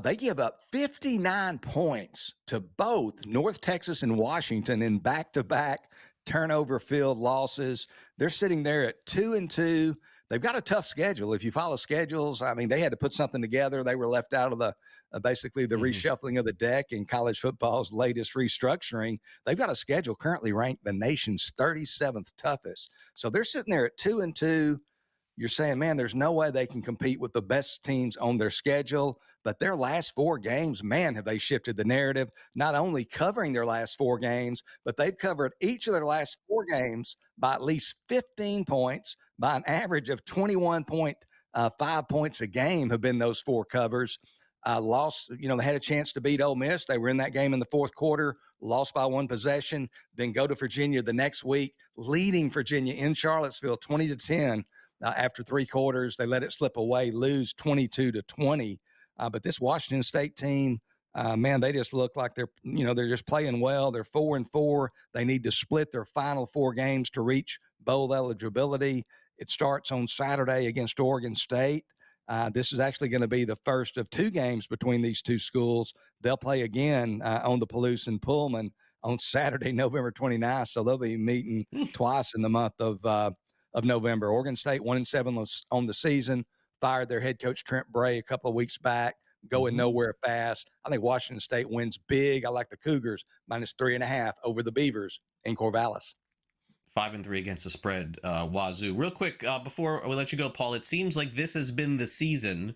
they give up 59 points to both North Texas and Washington in back-to-back turnover-filled losses. They're sitting there at 2-2. They've got a tough schedule. If you follow schedules, I mean, they had to put something together. They were left out of the basically the reshuffling of the deck in college football's latest restructuring. They've got a schedule currently ranked the nation's 37th toughest. So they're sitting there at 2-2. You're saying, man, there's no way they can compete with the best teams on their schedule. But their last 4 games, man, have they shifted the narrative, not only covering their last 4 games, but they've covered each of their last 4 games by at least 15 points, by an average of 21.5 points a game have been those 4 covers. lost, they had a chance to beat Ole Miss. They were in that game in the fourth quarter, lost by one possession, then go to Virginia the next week, leading Virginia in Charlottesville 20-10 after three quarters. They let it slip away, lose 22-20. But this Washington State team, man, they just look like they're just playing well. They're 4-4. They need to split their final four games to reach bowl eligibility. It starts on Saturday against Oregon State. This is actually going to be the first of two games between these two schools. They'll play again on the Palouse in Pullman on Saturday, November 29th. So they'll be meeting twice in the month of November. Oregon State 1-7 on the season, fired their head coach Trent Bray a couple of weeks back, going nowhere fast. I think Washington State wins big. I like the Cougars -3.5 over the Beavers in Corvallis. 5-3 against the spread, Wazoo. Real quick, before we let you go, Paul, it seems like this has been the season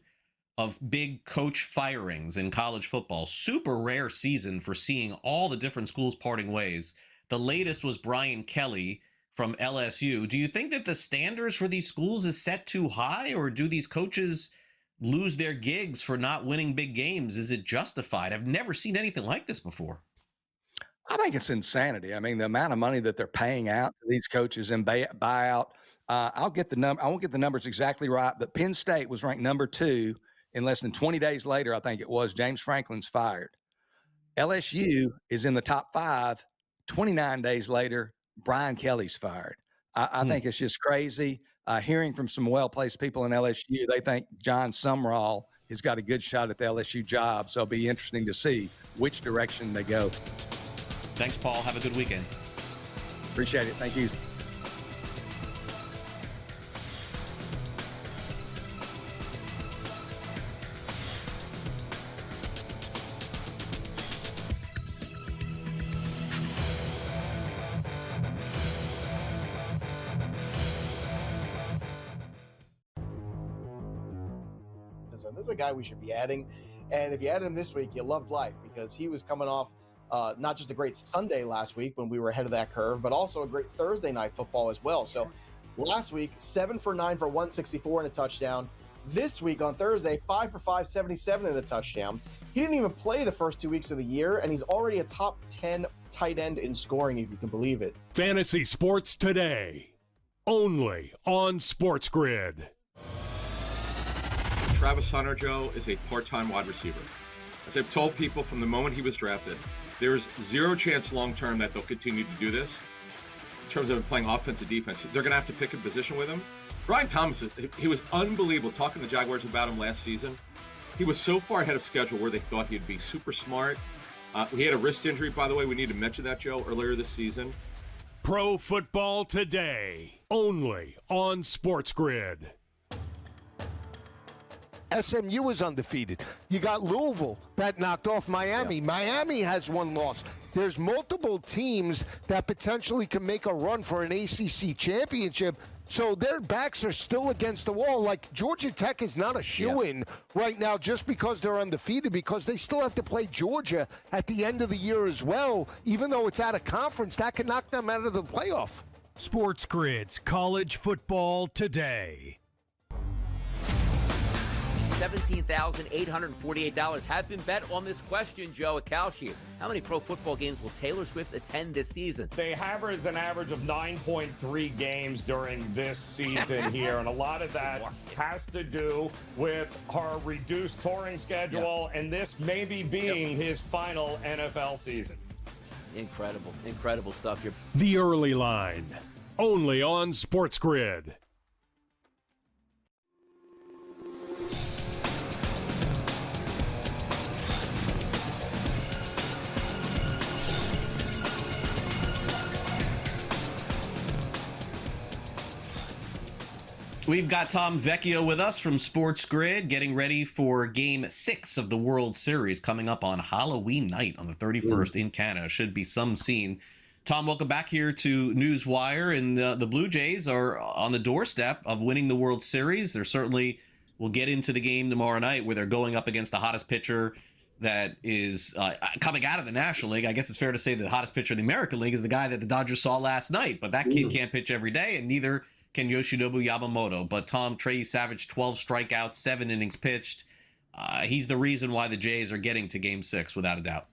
of big coach firings in college football. Super rare season for seeing all the different schools parting ways. The latest was Brian Kelly from LSU. Do you think that the standards for these schools is set too high, or do these coaches lose their gigs for not winning big games? Is it justified? I've never seen anything like this before. I think it's insanity. I mean, the amount of money that they're paying out to these coaches in buyout. I won't get the numbers exactly right, but Penn State was ranked number 2, and less than 20 days later, I think it was, James Franklin's fired. LSU is in the top 5. 29 days later, Brian Kelly's fired. I think it's just crazy. Hearing from some well-placed people in LSU, they think John Sumrall has got a good shot at the LSU job. So it'll be interesting to see which direction they go. Thanks, Paul. Have a good weekend. Appreciate it. Thank you. This is a guy we should be adding. And if you add him this week, you loved life, because he was coming off not just a great Sunday last week when we were ahead of that curve, but also a great Thursday night football as well. So last week, 7 for 9 for 164 and a touchdown. This week on Thursday, 5 for 5, 77 and a touchdown. He didn't even play the first 2 weeks of the year, and he's already a top 10 tight end in scoring, if you can believe it. Fantasy Sports Today, only on SportsGrid. Travis Hunter, Joe, is a part-time wide receiver. As I've told people from the moment he was drafted, there's zero chance long-term that they'll continue to do this in terms of playing offense and defense. They're going to have to pick a position with him. Brian Thomas, he was unbelievable. Talking to Jaguars about him last season, he was so far ahead of schedule where they thought he'd be super smart. He had a wrist injury, by the way. We need to mention that, Joe, earlier this season. Pro Football Today, only on SportsGrid. SMU is undefeated. You got Louisville that knocked off Miami. Yeah. Miami has one loss. There's multiple teams that potentially can make a run for an ACC championship. So their backs are still against the wall. Like Georgia Tech is not a shoo-in right now just because they're undefeated, because they still have to play Georgia at the end of the year as well. Even though it's out of conference, that can knock them out of the playoff. SportsGrid's College Football Today. $17,848 have been bet on this question, Joe Acalshi. How many pro football games will Taylor Swift attend this season? They average an average of 9.3 games during this season here, and a lot of that has to do with her reduced touring schedule, and this maybe being his final NFL season. Incredible stuff here. The Early Line, only on SportsGrid. We've got Tom Vecchio with us from SportsGrid, getting ready for Game 6 of the World Series coming up on Halloween night on the 31st in Canada. Should be some scene. Tom, welcome back here to NewsWire. And the Blue Jays are on the doorstep of winning the World Series. They're certainly, we'll get into the game tomorrow night where they're going up against the hottest pitcher that is coming out of the National League. I guess it's fair to say the hottest pitcher in the American League is the guy that the Dodgers saw last night. But that kid can't pitch every day, and neither can Yoshinobu Yamamoto. But Tom, Trey Savage, 12 strikeouts, 7 innings pitched. he's the reason why the Jays are getting to Game 6 without a doubt.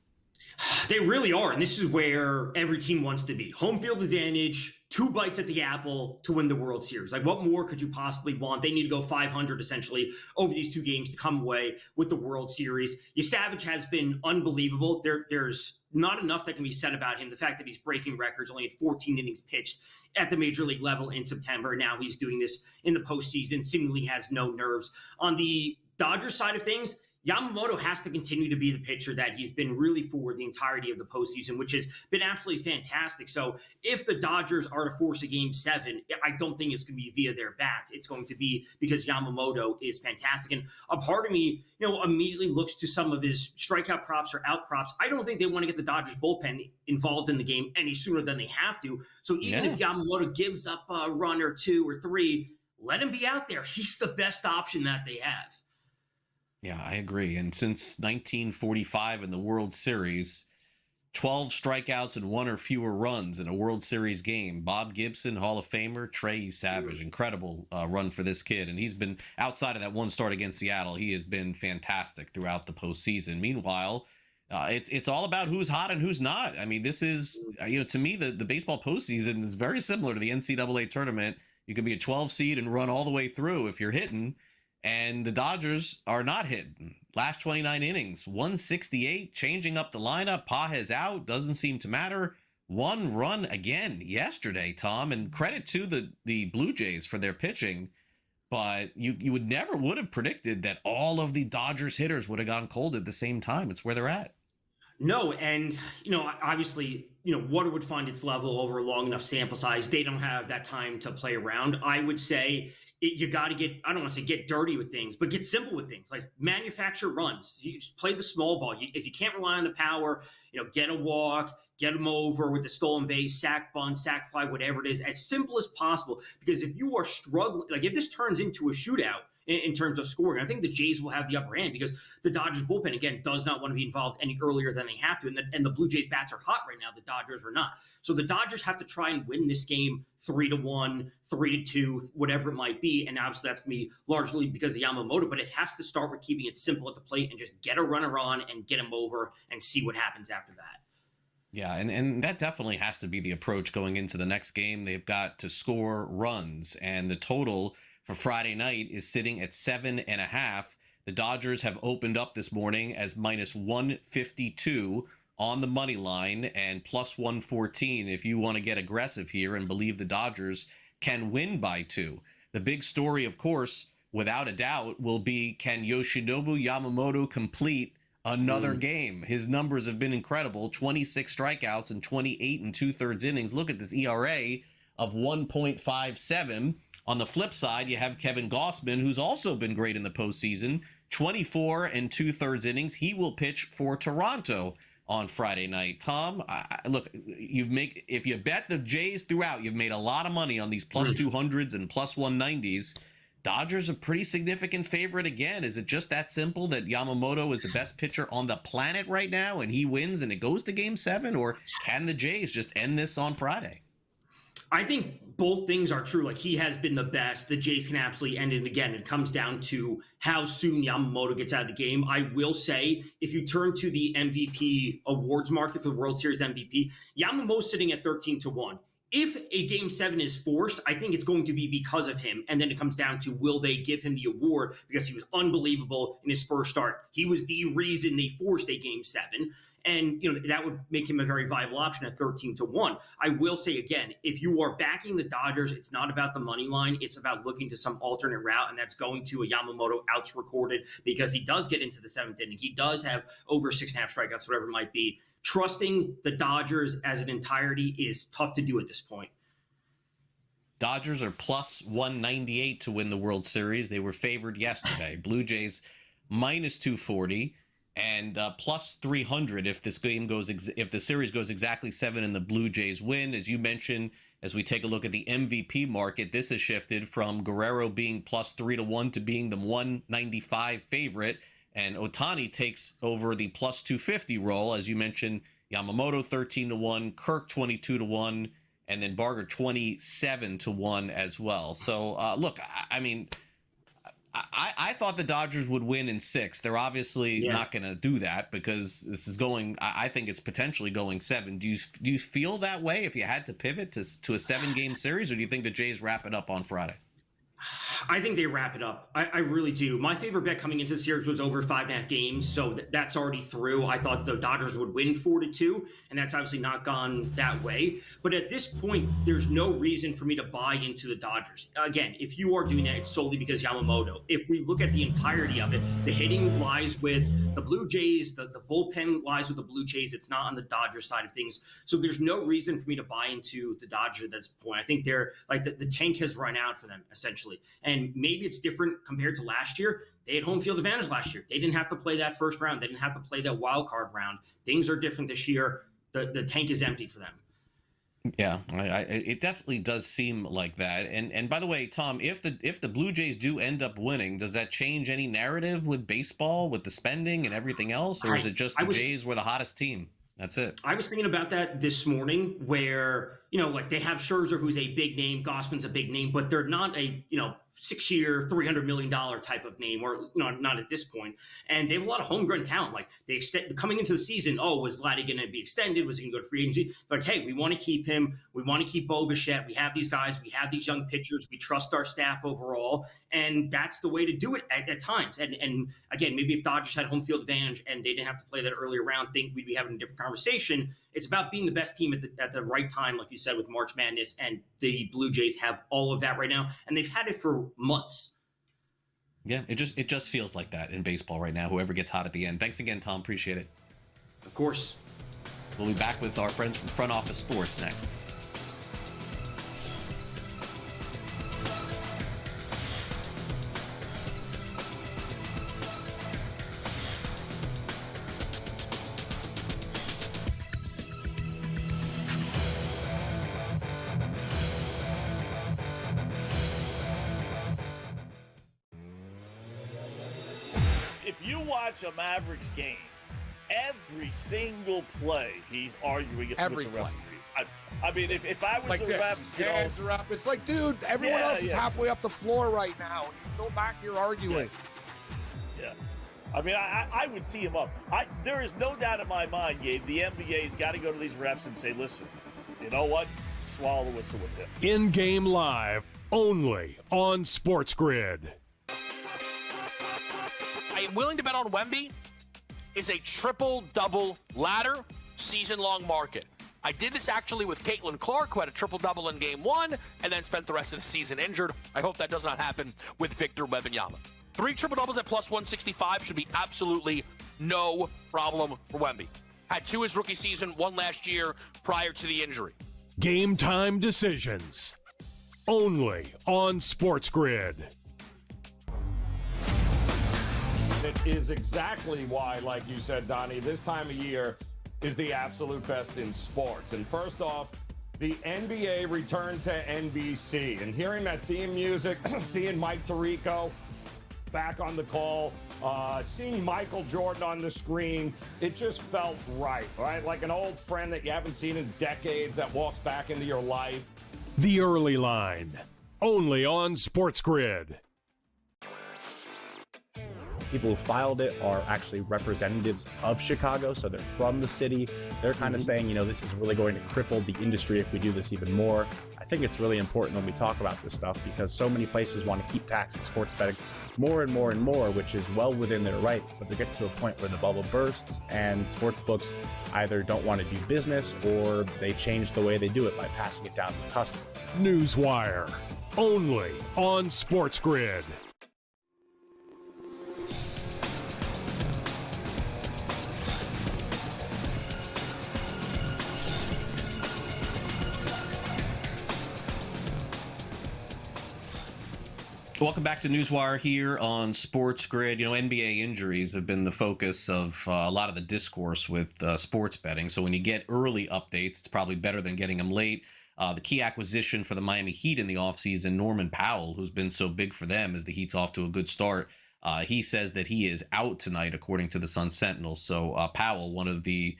They really are, and this is where every team wants to be. Home field advantage, 2 bites at the apple to win the World Series. Like, what more could you possibly want? They need to go 500 essentially over these 2 games to come away with the World Series. Savage has been unbelievable. There's not enough that can be said about him. The fact that he's breaking records, only had 14 innings pitched at the major league level in September. Now he's doing this in the postseason, seemingly has no nerves. On the Dodgers side of things, Yamamoto has to continue to be the pitcher that he's been really for the entirety of the postseason, which has been absolutely fantastic. So if the Dodgers are to force a Game 7, I don't think it's going to be via their bats. It's going to be because Yamamoto is fantastic. And a part of me, immediately looks to some of his strikeout props or out props. I don't think they want to get the Dodgers bullpen involved in the game any sooner than they have to. So even if Yamamoto gives up a run or 2 or 3, let him be out there. He's the best option that they have. Yeah, I agree. And since 1945 in the World Series, 12 strikeouts and 1 or fewer runs in a World Series game. Bob Gibson, Hall of Famer, Trey Savage. Incredible run for this kid. And he's been, outside of that one start against Seattle, he has been fantastic throughout the postseason. Meanwhile, it's all about who's hot and who's not. I mean, this is, to me, the baseball postseason is very similar to the NCAA tournament. You could be a 12 seed and run all the way through if you're hitting. And the Dodgers are not hitting. Last 29 innings, 168, changing up the lineup. Page's out, doesn't seem to matter. 1 run again yesterday, Tom, and credit to the Blue Jays for their pitching. But you would never would have predicted that all of the Dodgers hitters would have gone cold at the same time. It's where they're at. No, and, obviously, water would find its level over a long enough sample size. They don't have that time to play around. I would say you got to get, I don't want to say get dirty with things, but get simple with things. Like manufacture runs. You just play the small ball. If you can't rely on the power, get a walk, get them over with the stolen base, sack bunt, sack fly, whatever it is, as simple as possible. Because if you are struggling, like if this turns into a shootout, in terms of scoring, I think the Jays will have the upper hand because the Dodgers bullpen, again, does not want to be involved any earlier than they have to. And the Blue Jays bats are hot right now. The Dodgers are not. So the Dodgers have to try and win this game 3-1, 3-2, whatever it might be. And obviously that's going to be largely because of Yamamoto, but it has to start with keeping it simple at the plate and just get a runner on and get him over and see what happens after that. Yeah, and that definitely has to be the approach going into the next game. They've got to score runs, and the total for Friday night is sitting at 7.5. The Dodgers have opened up this morning as minus 152 on the money line and plus 114 if you want to get aggressive here and believe the Dodgers can win by 2. The big story, of course, without a doubt, will be can Yoshinobu Yamamoto complete another game? His numbers have been incredible. 26 strikeouts and 28 2/3 innings. Look at this ERA of 1.57. On the flip side, you have Kevin Gausman, who's also been great in the postseason, 24 2/3 innings. He will pitch for Toronto on Friday night. Tom, look, if you bet the Jays throughout, you've made a lot of money on these plus 200s and plus 190s. Dodgers a pretty significant favorite again. Is it just that simple that Yamamoto is the best pitcher on the planet right now and he wins and it goes to Game 7? Or can the Jays just end this on Friday? I think both things are true. Like, he has been the best. The Jays can absolutely end it again. It comes down to how soon Yamamoto gets out of the game. I will say, if you turn to the MVP awards market for the World Series MVP, Yamamoto's sitting at 13-1. If a Game 7 is forced, I think it's going to be because of him. And then it comes down to, will they give him the award? Because he was unbelievable in his first start. He was the reason they forced a Game 7. And, that would make him a very viable option at 13-1. I will say again, if you are backing the Dodgers, it's not about the money line. It's about looking to some alternate route, and that's going to a Yamamoto outs recorded because he does get into the 7th inning. He does have over 6.5 strikeouts, whatever it might be. Trusting the Dodgers as an entirety is tough to do at this point. Dodgers are plus 198 to win the World Series. They were favored yesterday. Blue Jays minus 240. And plus 300 if this game if the series goes exactly 7 and the Blue Jays win. As you mentioned, as we take a look at the MVP market, this has shifted from Guerrero being plus 3-1 to being the 195 favorite, and Ohtani takes over the plus 250 role. As you mentioned, Yamamoto 13-1, Kirk 22-1, and then Barger 27-1 as well. So look, I mean, I thought the Dodgers would win in 6. They're obviously not going to do that because this is going. I think it's potentially going 7. Do you feel that way if you had to pivot to a 7-game series, or do you think the Jays wrap it up on Friday? I think they wrap it up. I really do. My favorite bet coming into the series was over 5.5 games, so that's already through. I thought the Dodgers would win 4-2, and that's obviously not gone that way. But at this point, there's no reason for me to buy into the Dodgers. Again, if you are doing that, it's solely because Yamamoto. If we look at the entirety of it, the hitting lies with the Blue Jays, the bullpen lies with the Blue Jays. It's not on the Dodgers side of things. So there's no reason for me to buy into the Dodgers at this point. I think they're like the tank has run out for them, essentially. And maybe it's different compared to last year. They had home field advantage last year. They didn't have to play that first round. They didn't have to play that wild card round. Things are different this year. The tank is empty for them. Yeah, it definitely does seem like that. And by the way, Tom, if the Blue Jays do end up winning, does that change any narrative with baseball, with the spending and everything else, or is it just the Jays were the hottest team? That's it. I was thinking about that this morning where, like they have Scherzer, who's a big name, Gossman's a big name, but they're not a, 6-year, $300 million type of name, or not at this point. And they have a lot of homegrown talent. Like they coming into the season, was Vladdy going to be extended? Was he going to go to free agency? Like, hey, we want to keep him. We want to keep Bo Bichette. We have these guys. We have these young pitchers. We trust our staff overall, and that's the way to do it at times. And again, maybe if Dodgers had home field advantage and they didn't have to play that earlier round, think we'd be having a different conversation. It's about being the best team at the right time, like you said, with March Madness, and the Blue Jays have all of that right now, and they've had it for months. Yeah, it just feels like that in baseball right now. Whoever gets hot at the end. Thanks again, Tom. Appreciate it. Of course. We'll be back with our friends from Front Office Sports next. A Mavericks game, every single play he's arguing with the referees. I mean, if I was like the refs, hands are up. It's like, dude, everyone else is halfway up the floor right now. He's still back here arguing. Yeah. I mean, I would tee him up. There is no doubt in my mind, Gabe, the NBA's got to go to these refs and say, listen, you know what? Swallow the whistle with him. In-game live, only on SportsGrid. I am willing to bet on Wemby is a triple-double ladder season-long market. I did this actually with Caitlin Clark, who had a triple-double in Game 1 and then spent the rest of the season injured. I hope that does not happen with Victor Wembanyama. 3 triple-doubles at plus 165 should be absolutely no problem for Wemby. Had 2 his rookie season, 1 last year prior to the injury. Game time decisions. Only on SportsGrid. It is exactly why, like you said, Donnie, this time of year is the absolute best in sports. And first off, the NBA returned to NBC. And hearing that theme music, seeing Mike Tirico back on the call, seeing Michael Jordan on the screen, it just felt right? Like an old friend that you haven't seen in decades that walks back into your life. The Early Line, only on SportsGrid. People who filed it are actually representatives of Chicago, so they're from the city. They're kind of saying, this is really going to cripple the industry if we do this even more. I think it's really important when we talk about this stuff because so many places want to keep taxing sports betting more and more and more, which is well within their right. But there gets to a point where the bubble bursts and sports books either don't want to do business or they change the way they do it by passing it down to the customer. NewsWire, only on SportsGrid. Welcome back to NewsWire here on SportsGrid. NBA injuries have been the focus of a lot of the discourse with sports betting. So when you get early updates, it's probably better than getting them late. The key acquisition for the Miami Heat in the offseason, Norman Powell, who's been so big for them as the Heat's off to a good start. He says that he is out tonight, according to the Sun-Sentinel. So Powell, one of the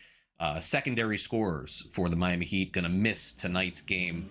secondary scorers for the Miami Heat, going to miss tonight's game.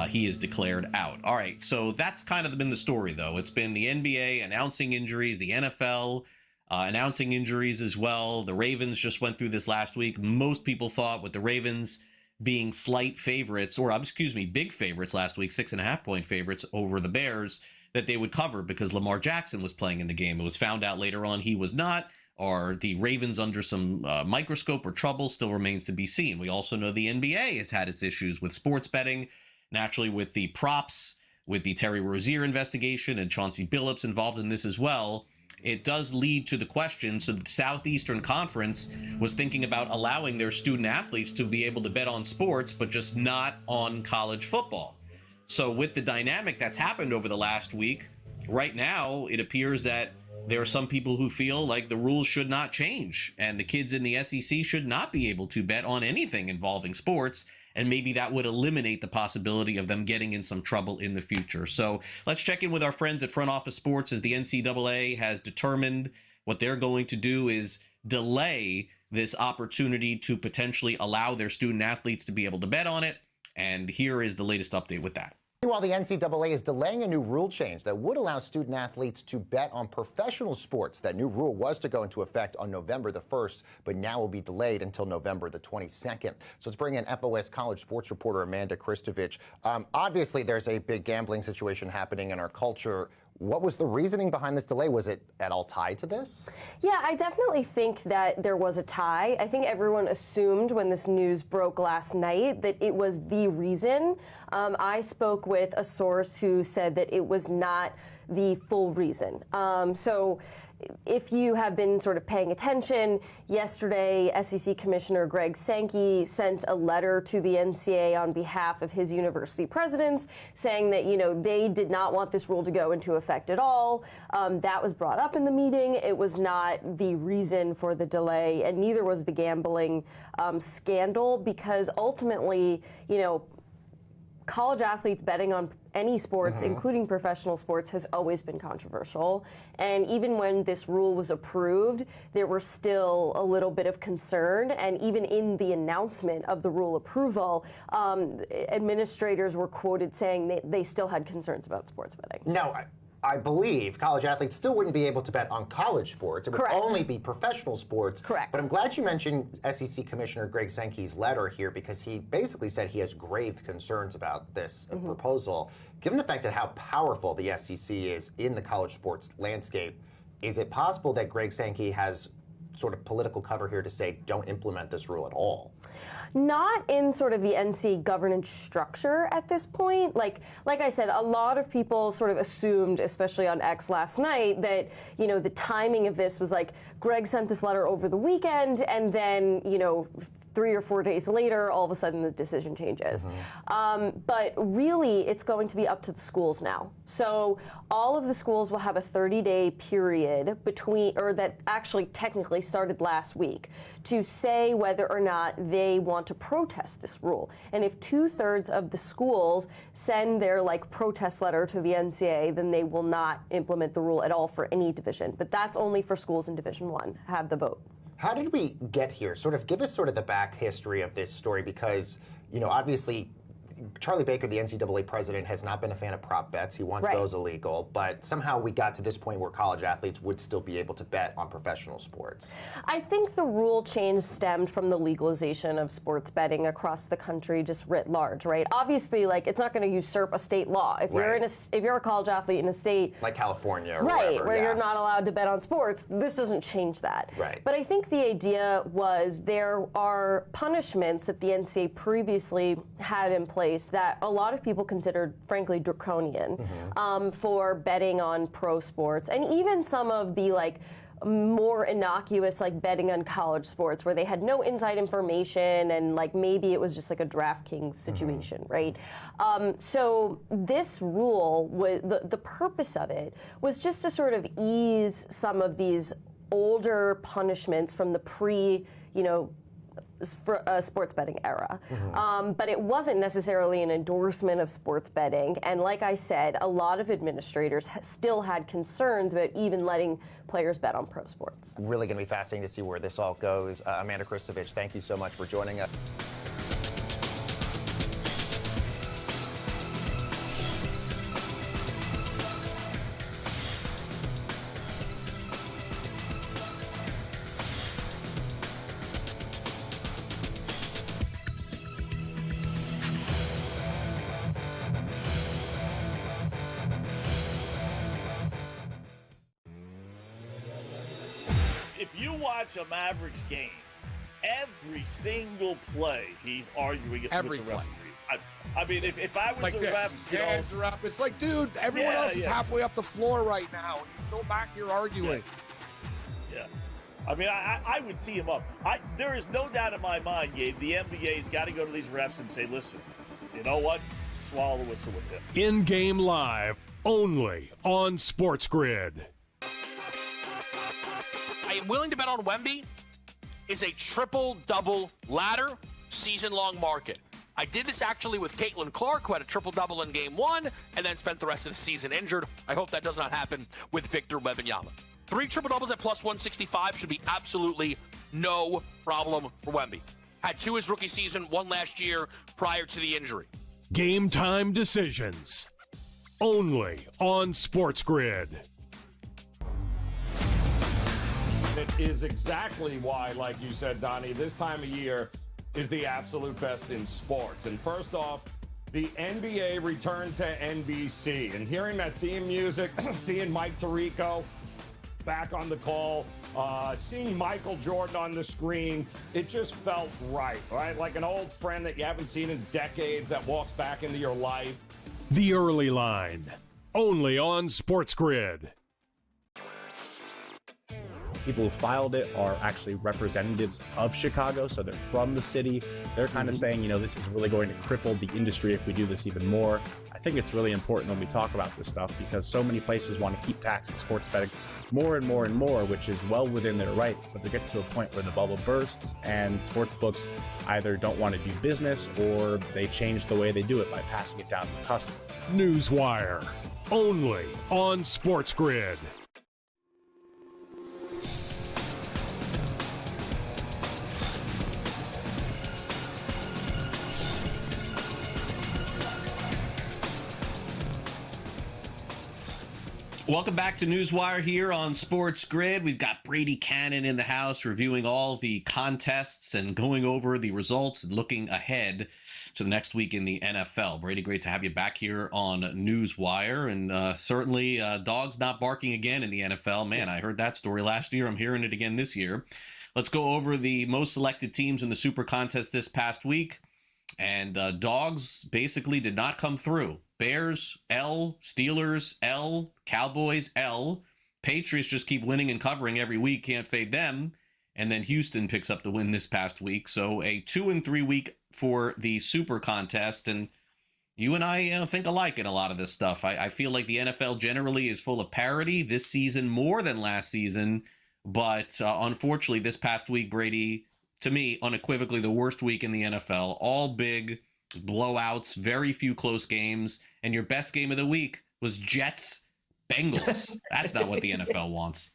He is declared out. All right, so that's kind of been the story, though. It's been the NBA announcing injuries, the NFL announcing injuries as well. The Ravens just went through this last week. Most people thought with the Ravens being slight favorites, or excuse me, big favorites last week, 6.5-point favorites over the Bears, that they would cover because Lamar Jackson was playing in the game. It was found out later on he was not. Are the Ravens under some microscope or trouble? Still remains to be seen. We also know the NBA has had its issues with sports betting, naturally with the props, with the Terry Rozier investigation and Chauncey Billups involved in this as well. It does lead to the question. So the Southeastern Conference was thinking about allowing their student athletes to be able to bet on sports, but just not on college football. So with the dynamic that's happened over the last week, right now it appears that there are some people who feel like the rules should not change and the kids in the SEC should not be able to bet on anything involving sports. And maybe that would eliminate the possibility of them getting in some trouble in the future. So let's check in with our friends at Front Office Sports, as the NCAA has determined what they're going to do is delay this opportunity to potentially allow their student athletes to be able to bet on it. And here is the latest update with that. While the NCAA is delaying a new rule change that would allow student athletes to bet on professional sports, that new rule was to go into effect on November the 1st, but now will be delayed until November the 22nd. So let's bring in FOS college sports reporter Amanda Kristovich. Obviously, there's a big gambling situation happening in our culture. What was the reasoning behind this delay? Was it at all tied to this? Yeah, I definitely think that there was a tie. I think everyone assumed when this news broke last night that it was the reason. I spoke with a source who said that it was not the full reason. So if you have been sort of paying attention, yesterday SEC Commissioner Greg Sankey sent a letter to the NCAA on behalf of his university presidents saying that, you know, they did not want this rule to go into effect at all. That was brought up in the meeting. It was not the reason for the delay, and neither was the gambling scandal, because ultimately, you know, college athletes betting on any sports, including professional sports, has always been controversial. And even when this rule was approved, there were still a little bit of concern. And even in the announcement of the rule approval, administrators were quoted saying they still had concerns about sports betting. No, I believe college athletes still wouldn't be able to bet on college sports. It would only be professional sports. Correct. But I'm glad you mentioned SEC Commissioner Greg Sankey's letter here, because he basically said he has grave concerns about this proposal. Given the fact that how powerful the SEC is in the college sports landscape, is it possible that Greg Sankey has sort of political cover here to say don't implement this rule at all? Not in sort of the NC governance structure at this point. Like I said, a lot of people sort of assumed, especially on X last night, that, you know, the timing of this was like Greg sent this letter over the weekend, and then, you know, 3 or 4 days later, all of a sudden the decision changes. But really, it's going to be up to the schools now. So all of the schools will have a 30-day period between, or that actually technically started last week, to say whether or not they want to protest this rule. And if 2/3 of the schools send their protest letter to the NCAA, then they will not implement the rule at all for any division. But that's only for schools in Division I have the vote. How did we get here? Sort of give us sort of the back history of this story, because, you know, obviously Charlie Baker, the NCAA president, has not been a fan of prop bets. He wants those illegal. But somehow we got to this point where college athletes would still be able to bet on professional sports. I think the rule change stemmed from the legalization of sports betting across the country, just writ large, right? Obviously, it's not going to usurp a state law. If you're a college athlete in a state like California, or where you're not allowed to bet on sports, this doesn't change that. Right. But I think the idea was there are punishments that the NCAA previously had in place that a lot of people considered, frankly, draconian for betting on pro sports, and even some of the more innocuous betting on college sports where they had no inside information and maybe it was just a DraftKings situation, right? So this rule, the purpose of it was just to sort of ease some of these older punishments from the sports betting era. But it wasn't necessarily an endorsement of sports betting. And like I said, a lot of administrators still had concerns about even letting players bet on pro sports. Really going to be fascinating to see where this all goes. Amanda Kristovich, thank you so much for joining us. If you watch a Mavericks game, every single play he's arguing it with the referees. I mean, if I was Like the this, ref, his hands are up. It's like, dude, everyone else is halfway up the floor right now, and you're still back here arguing. Yeah. I mean, I would tee him up. There is no doubt in my mind, Gabe, the NBA's got to go to these refs and say, listen, you know what? Swallow the whistle with him. In-game live, only on SportsGrid. I am willing to bet on Wemby is a triple-double ladder season-long market. I did this actually with Caitlin Clark, who had a triple-double in Game 1 and then spent the rest of the season injured. I hope that does not happen with Victor Wembanyama. 3 triple-doubles at plus 165 should be absolutely no problem for Wemby. Had 2 his rookie season, 1 last year prior to the injury. Game time decisions, only on SportsGrid. It is exactly why, like you said, Donnie, this time of year is the absolute best in sports. And first off, the NBA returned to NBC. And hearing that theme music, seeing Mike Tirico back on the call, seeing Michael Jordan on the screen, it just felt right? Like an old friend that you haven't seen in decades that walks back into your life. The early line, only on SportsGrid. People who filed it are actually representatives of Chicago, so they're from the city. They're kind of saying, this is really going to cripple the industry if we do this even more. I think it's really important when we talk about this stuff because so many places want to keep taxing sports betting more and more and more, which is well within their right. But there gets to a point where the bubble bursts and sports books either don't want to do business or they change the way they do it by passing it down to the customer. NewsWire, only on SportsGrid. Welcome back to NewsWire here on SportsGrid. We've got Brady Cannon in the house reviewing all the contests and going over the results and looking ahead to the next week in the NFL. Brady, great to have you back here on NewsWire. And certainly dogs not barking again in the NFL. Man, I heard that story last year. I'm hearing it again this year. Let's go over the most selected teams in the Super Contest this past week. And dogs basically did not come through. Bears, L. Steelers, L. Cowboys, L. Patriots just keep winning and covering every week. Can't fade them. And then Houston picks up the win this past week. So a 2-3 week for the Super Contest. And you and I think alike in a lot of this stuff. I feel like the NFL generally is full of parity this season more than last season. But unfortunately, this past week, Brady, to me, unequivocally the worst week in the NFL. All big blowouts, very few close games, and your best game of the week was Jets-Bengals. That's not what the NFL wants.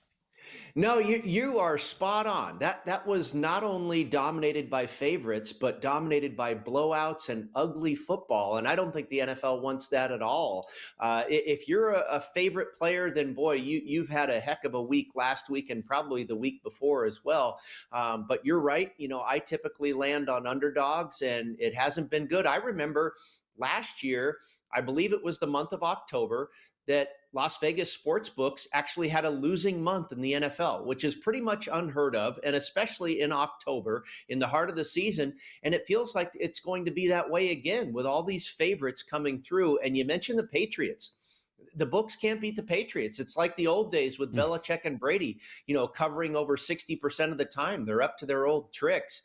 No, you are spot on. That was not only dominated by favorites, but dominated by blowouts and ugly football. And I don't think the NFL wants that at all. If you're a favorite player, then boy, you've had a heck of a week last week and probably the week before as well. But you're right. I typically land on underdogs, and it hasn't been good. I remember last year, I believe it was the month of October, that Las Vegas sportsbooks actually had a losing month in the NFL, which is pretty much unheard of, and especially in October, in the heart of the season. And it feels like it's going to be that way again with all these favorites coming through. And you mentioned the Patriots. The books can't beat the Patriots. It's like the old days with Belichick and Brady, covering over 60% of the time. They're up to their old tricks.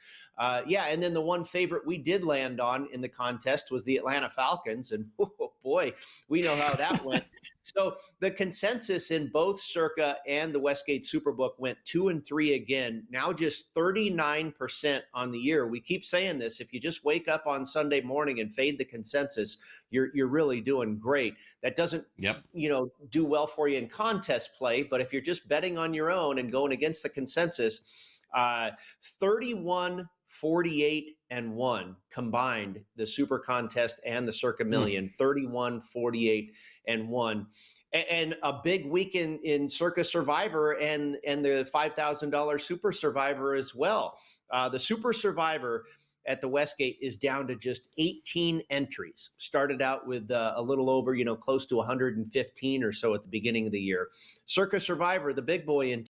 Yeah, and then the one favorite we did land on in the contest was the Atlanta Falcons, and oh boy, we know how that went. So the consensus in both Circa and the Westgate Superbook went 2-3 again. Now just 39% on the year. We keep saying this: if you just wake up on Sunday morning and fade the consensus, you're really doing great. That doesn't do well for you in contest play, but if you're just betting on your own and going against the consensus, 31, 48, and 1 combined, the Super Contest and the Circa Million. 31, 48, and 1. And a big week in Circa Survivor and the $5,000 Super Survivor as well. The Super Survivor at the Westgate is down to just 18 entries. Started out with a little over, close to 115 or so at the beginning of the year. Circa Survivor, the big boy, in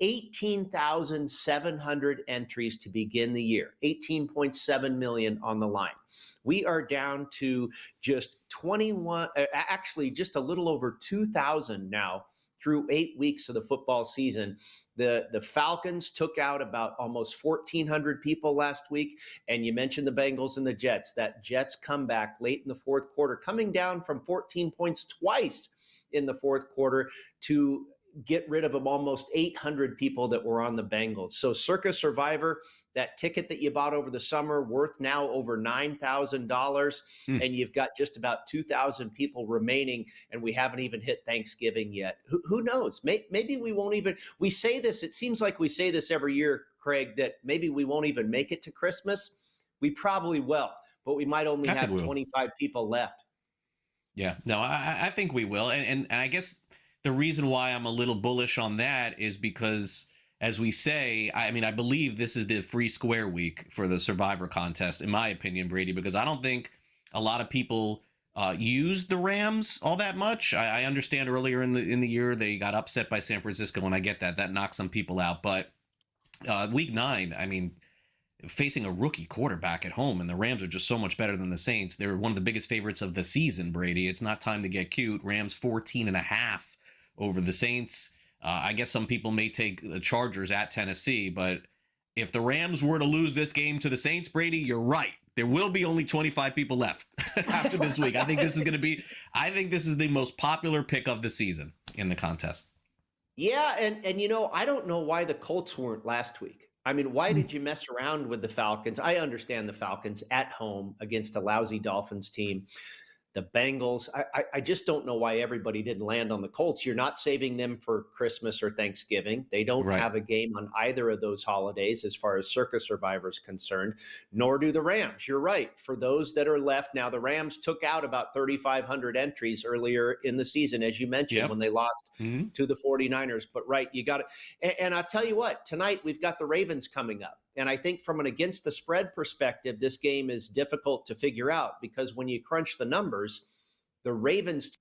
18,700 entries to begin the year, 18.7 million on the line. We are down to just 21, actually just a little over 2,000 now through 8 weeks of the football season. The Falcons took out about almost 1,400 people last week. And you mentioned the Bengals and the Jets. That Jets comeback late in the fourth quarter, coming down from 14 points twice in the fourth quarter to get rid of almost 800 people that were on the Bengals. So Circa Survivor, that ticket that you bought over the summer, worth now over $9,000, and you've got just about 2,000 people remaining, and we haven't even hit Thanksgiving yet. Who knows? Maybe we won't even, we say this, it seems like we say this every year, Craig, that maybe we won't even make it to Christmas. We probably will, but we might only have 25 people left. Yeah, no, I think we will. And I guess the reason why I'm a little bullish on that is because, as we say, I believe this is the free square week for the Survivor contest, in my opinion, Brady, because I don't think a lot of people used the Rams all that much. I understand earlier in the year they got upset by San Francisco, and I get that knocked some people out. But week 9, facing a rookie quarterback at home, and the Rams are just so much better than the Saints. They're one of the biggest favorites of the season, Brady. It's not time to get cute. Rams 14.5 over the Saints. I guess some people may take the Chargers at Tennessee, but if the Rams were to lose this game to the Saints, Brady, you're right. There will be only 25 people left after this week. I think this is the most popular pick of the season in the contest. Yeah, and I don't know why the Colts weren't last week. Why did you mess around with the Falcons? I understand the Falcons at home against a lousy Dolphins team. The Bengals, I just don't know why everybody didn't land on the Colts. You're not saving them for Christmas or Thanksgiving. They don't have a game on either of those holidays as far as Circa Survivor is concerned, nor do the Rams. You're right. For those that are left now, the Rams took out about 3,500 entries earlier in the season, as you mentioned, when they lost to the 49ers. But you got it. And I'll tell you what, tonight we've got the Ravens coming up. And I think from an against the spread perspective, this game is difficult to figure out because when you crunch the numbers, the Ravens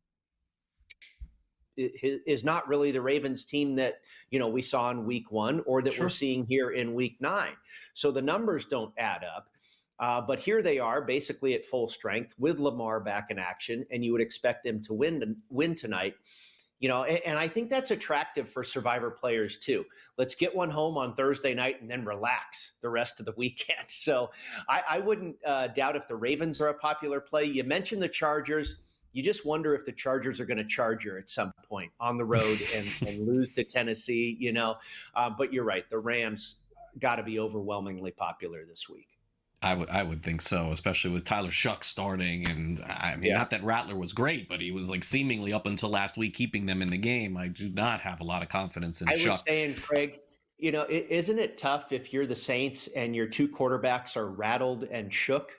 is not really the Ravens team that, we saw in week 1 or that we're seeing here in week 9. So the numbers don't add up. But here they are basically at full strength with Lamar back in action, and you would expect them to win tonight. And I think that's attractive for Survivor players too. Let's get one home on Thursday night and then relax the rest of the weekend. So I wouldn't doubt if the Ravens are a popular play. You mentioned the Chargers. You just wonder if the Chargers are going to charge you at some point on the road and lose to Tennessee, But you're right. The Rams got to be overwhelmingly popular this week. I would think so, especially with Tyler Shuck starting. And not that Rattler was great, but he was seemingly up until last week keeping them in the game. I do not have a lot of confidence in Shuck. I was saying, Craig, isn't it tough if you're the Saints and your 2 quarterbacks are rattled and shook?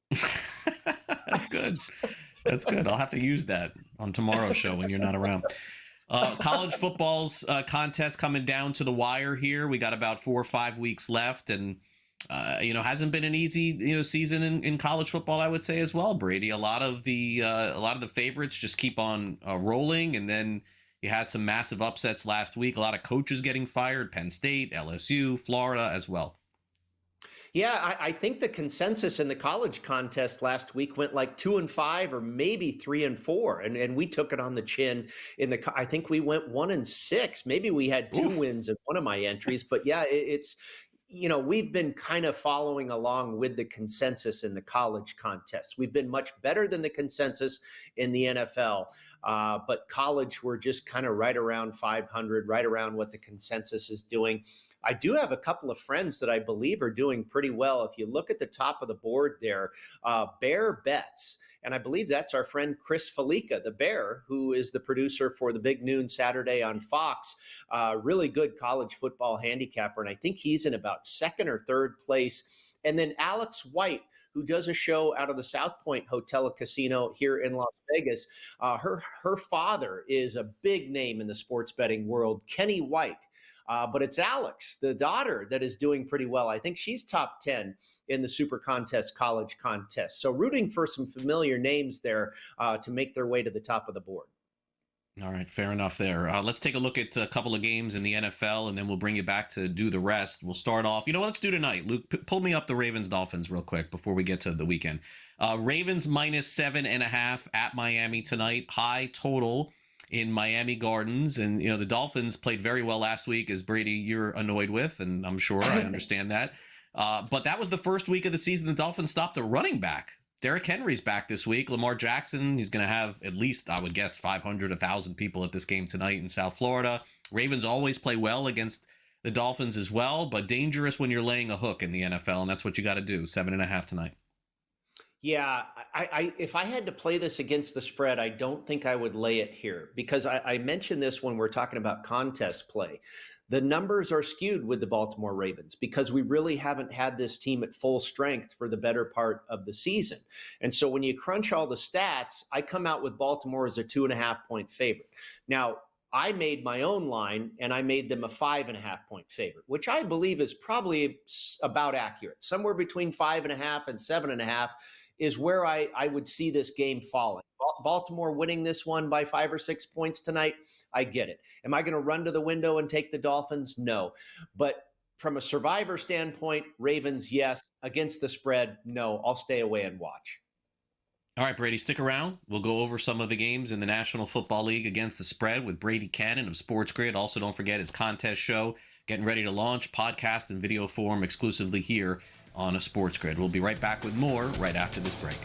That's good. That's good. I'll have to use that on tomorrow's show when you're not around. College football's contest coming down to the wire here. We got about 4 or 5 weeks left, and hasn't been an easy season in college football, I would say as well, Brady. A lot of the favorites just keep on rolling, and then you had some massive upsets last week. A lot of coaches getting fired: Penn State, LSU, Florida as well. Yeah, I think the consensus in the college contest last week went 2-5 or maybe 3-4, and we took it on the chin. I think we went 1-6. Maybe we had 2 wins in one of my entries, but yeah, it's. we've been kind of following along with the consensus in the college contests. We've been much better than the consensus in the NFL. But college, we're just kind of right around 500, right around what the consensus is doing. I do have a couple of friends that I believe are doing pretty well. If you look at the top of the board there, Bear Bets, and I believe that's our friend Chris Felica, the Bear, who is the producer for the Big Noon Saturday on Fox. Really good college football handicapper, and I think he's in about second or third place. And then Alex White, who does a show out of the South Point Hotel and Casino here in Las Vegas. Her father is a big name in the sports betting world, Kenny White. But it's Alex, the daughter, that is doing pretty well. I think she's top 10 in the Super Contest college contest. So rooting for some familiar names there to make their way to the top of the board. All right, fair enough there. Let's take a look at a couple of games in the NFL, and then we'll bring you back to do the rest. We'll start off. Let's do tonight. Luke, pull me up the Ravens-Dolphins real quick before we get to the weekend. Ravens -7.5 at Miami tonight. High total in Miami Gardens. And, the Dolphins played very well last week, as Brady, you're annoyed with, and I'm sure I understand that. But that was the first week of the season the Dolphins stopped a running back. Derrick Henry's back this week. Lamar Jackson, he's going to have at least, I would guess, 500, 1,000 people at this game tonight in South Florida. Ravens always play well against the Dolphins as well, but dangerous when you're laying a hook in the NFL, and that's what you got to do. 7.5 tonight. Yeah, if I had to play this against the spread, I don't think I would lay it here, because I mentioned this when we're talking about contest play. The numbers are skewed with the Baltimore Ravens because we really haven't had this team at full strength for the better part of the season. And so when you crunch all the stats, I come out with Baltimore as a 2.5-point favorite. Now, I made my own line, and I made them a 5.5-point favorite, which I believe is probably about accurate. Somewhere between 5.5 and 7.5 is where I would see this game falling. Baltimore winning this one by 5 or 6 points tonight, I get it. Am I going to run to the window and take the Dolphins? No. But from a survivor standpoint, Ravens, yes. Against the spread, no. I'll stay away and watch. All right, Brady, stick around. We'll go over some of the games in the National Football League against the spread with Brady Cannon of SportsGrid. Also, don't forget his contest show, getting ready to launch, podcast and video form exclusively here on a SportsGrid. We'll be right back with more right after this break.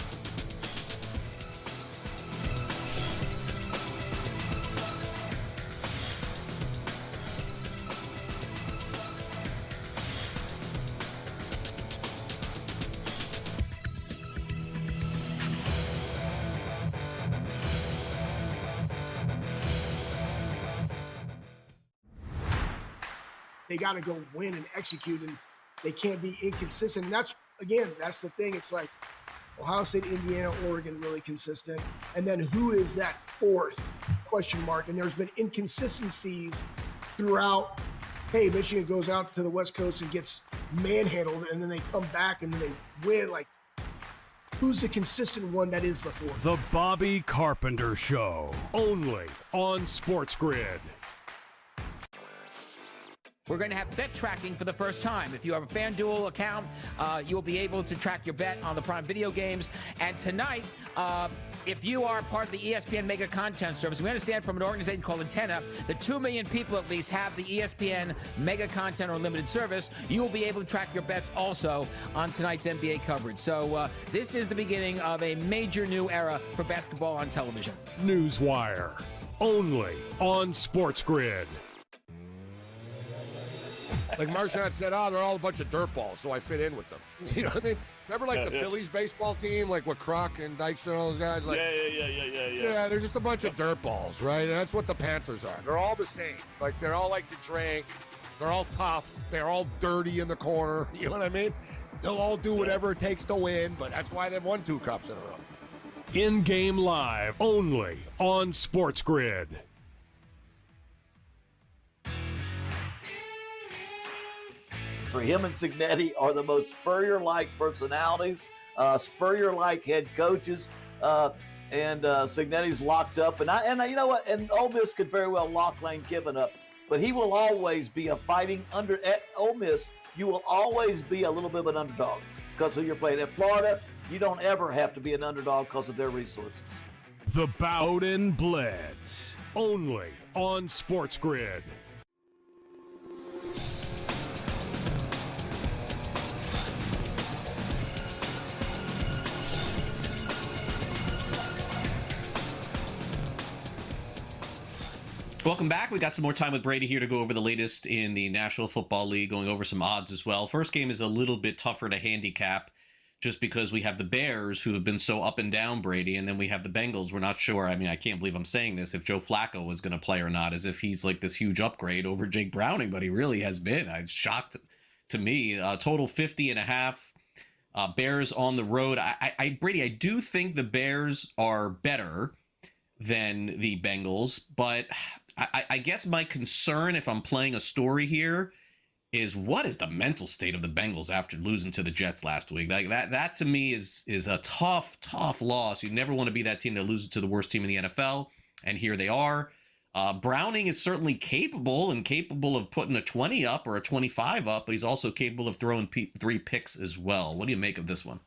They got to go win and execute, and they can't be inconsistent. And that's the thing. It's like Ohio State, Indiana, Oregon, really consistent. And then who is that fourth question mark? And there's been inconsistencies throughout. Hey, Michigan goes out to the West Coast and gets manhandled, and then they come back and then they win. Like, who's the consistent one that is the fourth? The Bobby Carpenter Show, only on SportsGrid. We're going to have bet tracking for the first time. If you have a FanDuel account, you'll be able to track your bet on the Prime Video games. And tonight, if you are part of the ESPN Mega Content Service, we understand from an organization called Antenna that 2 million people at least have the ESPN Mega Content or Unlimited service. You will be able to track your bets also on tonight's NBA coverage. So this is the beginning of a major new era for basketball on television. NewsWire, only on SportsGrid. Like Marchand said, they're all a bunch of dirtballs, so I fit in with them. You know what I mean? Remember, like, the Phillies baseball team, like with Kroc and Dykstra and all those guys? Like, yeah, they're just a bunch of dirtballs, right? And that's what the Panthers are. They're all the same. Like, they're all like to drink. They're all tough. They're all dirty in the corner. You know what I mean? They'll all do whatever it takes to win, but that's why they've won 2 cups in a row. In-game live, only on SportsGrid. For him and Cignetti are the most Spurrier-like personalities, Spurrier-like head coaches, and Cignetti's locked up. And you know what? And Ole Miss could very well lock Lane Kiffin up, but he will always be a fighting under. At Ole Miss, you will always be a little bit of an underdog because of your play. At Florida, you don't ever have to be an underdog because of their resources. The Bowden Blitz, only on SportsGrid. Welcome back. We got some more time with Brady here to go over the latest in the National Football League, going over some odds as well. First game is a little bit tougher to handicap just because we have the Bears who have been so up and down, Brady, and then we have the Bengals. We're not sure. I mean, I can't believe I'm saying this, if Joe Flacco was going to play or not, as if he's like this huge upgrade over Jake Browning, but he really has been. It's shocked to me. Total 50.5. Bears on the road. Brady, I do think the Bears are better than the Bengals, but I guess my concern, if I'm playing a story here, is what is the mental state of the Bengals after losing to the Jets last week? Like that to me is a tough loss. You never want to be that team that loses to the worst team in the NFL, and here they are. Browning is certainly capable of putting a 20 up or a 25 up, but he's also capable of throwing 3 picks as well. What do you make of this one?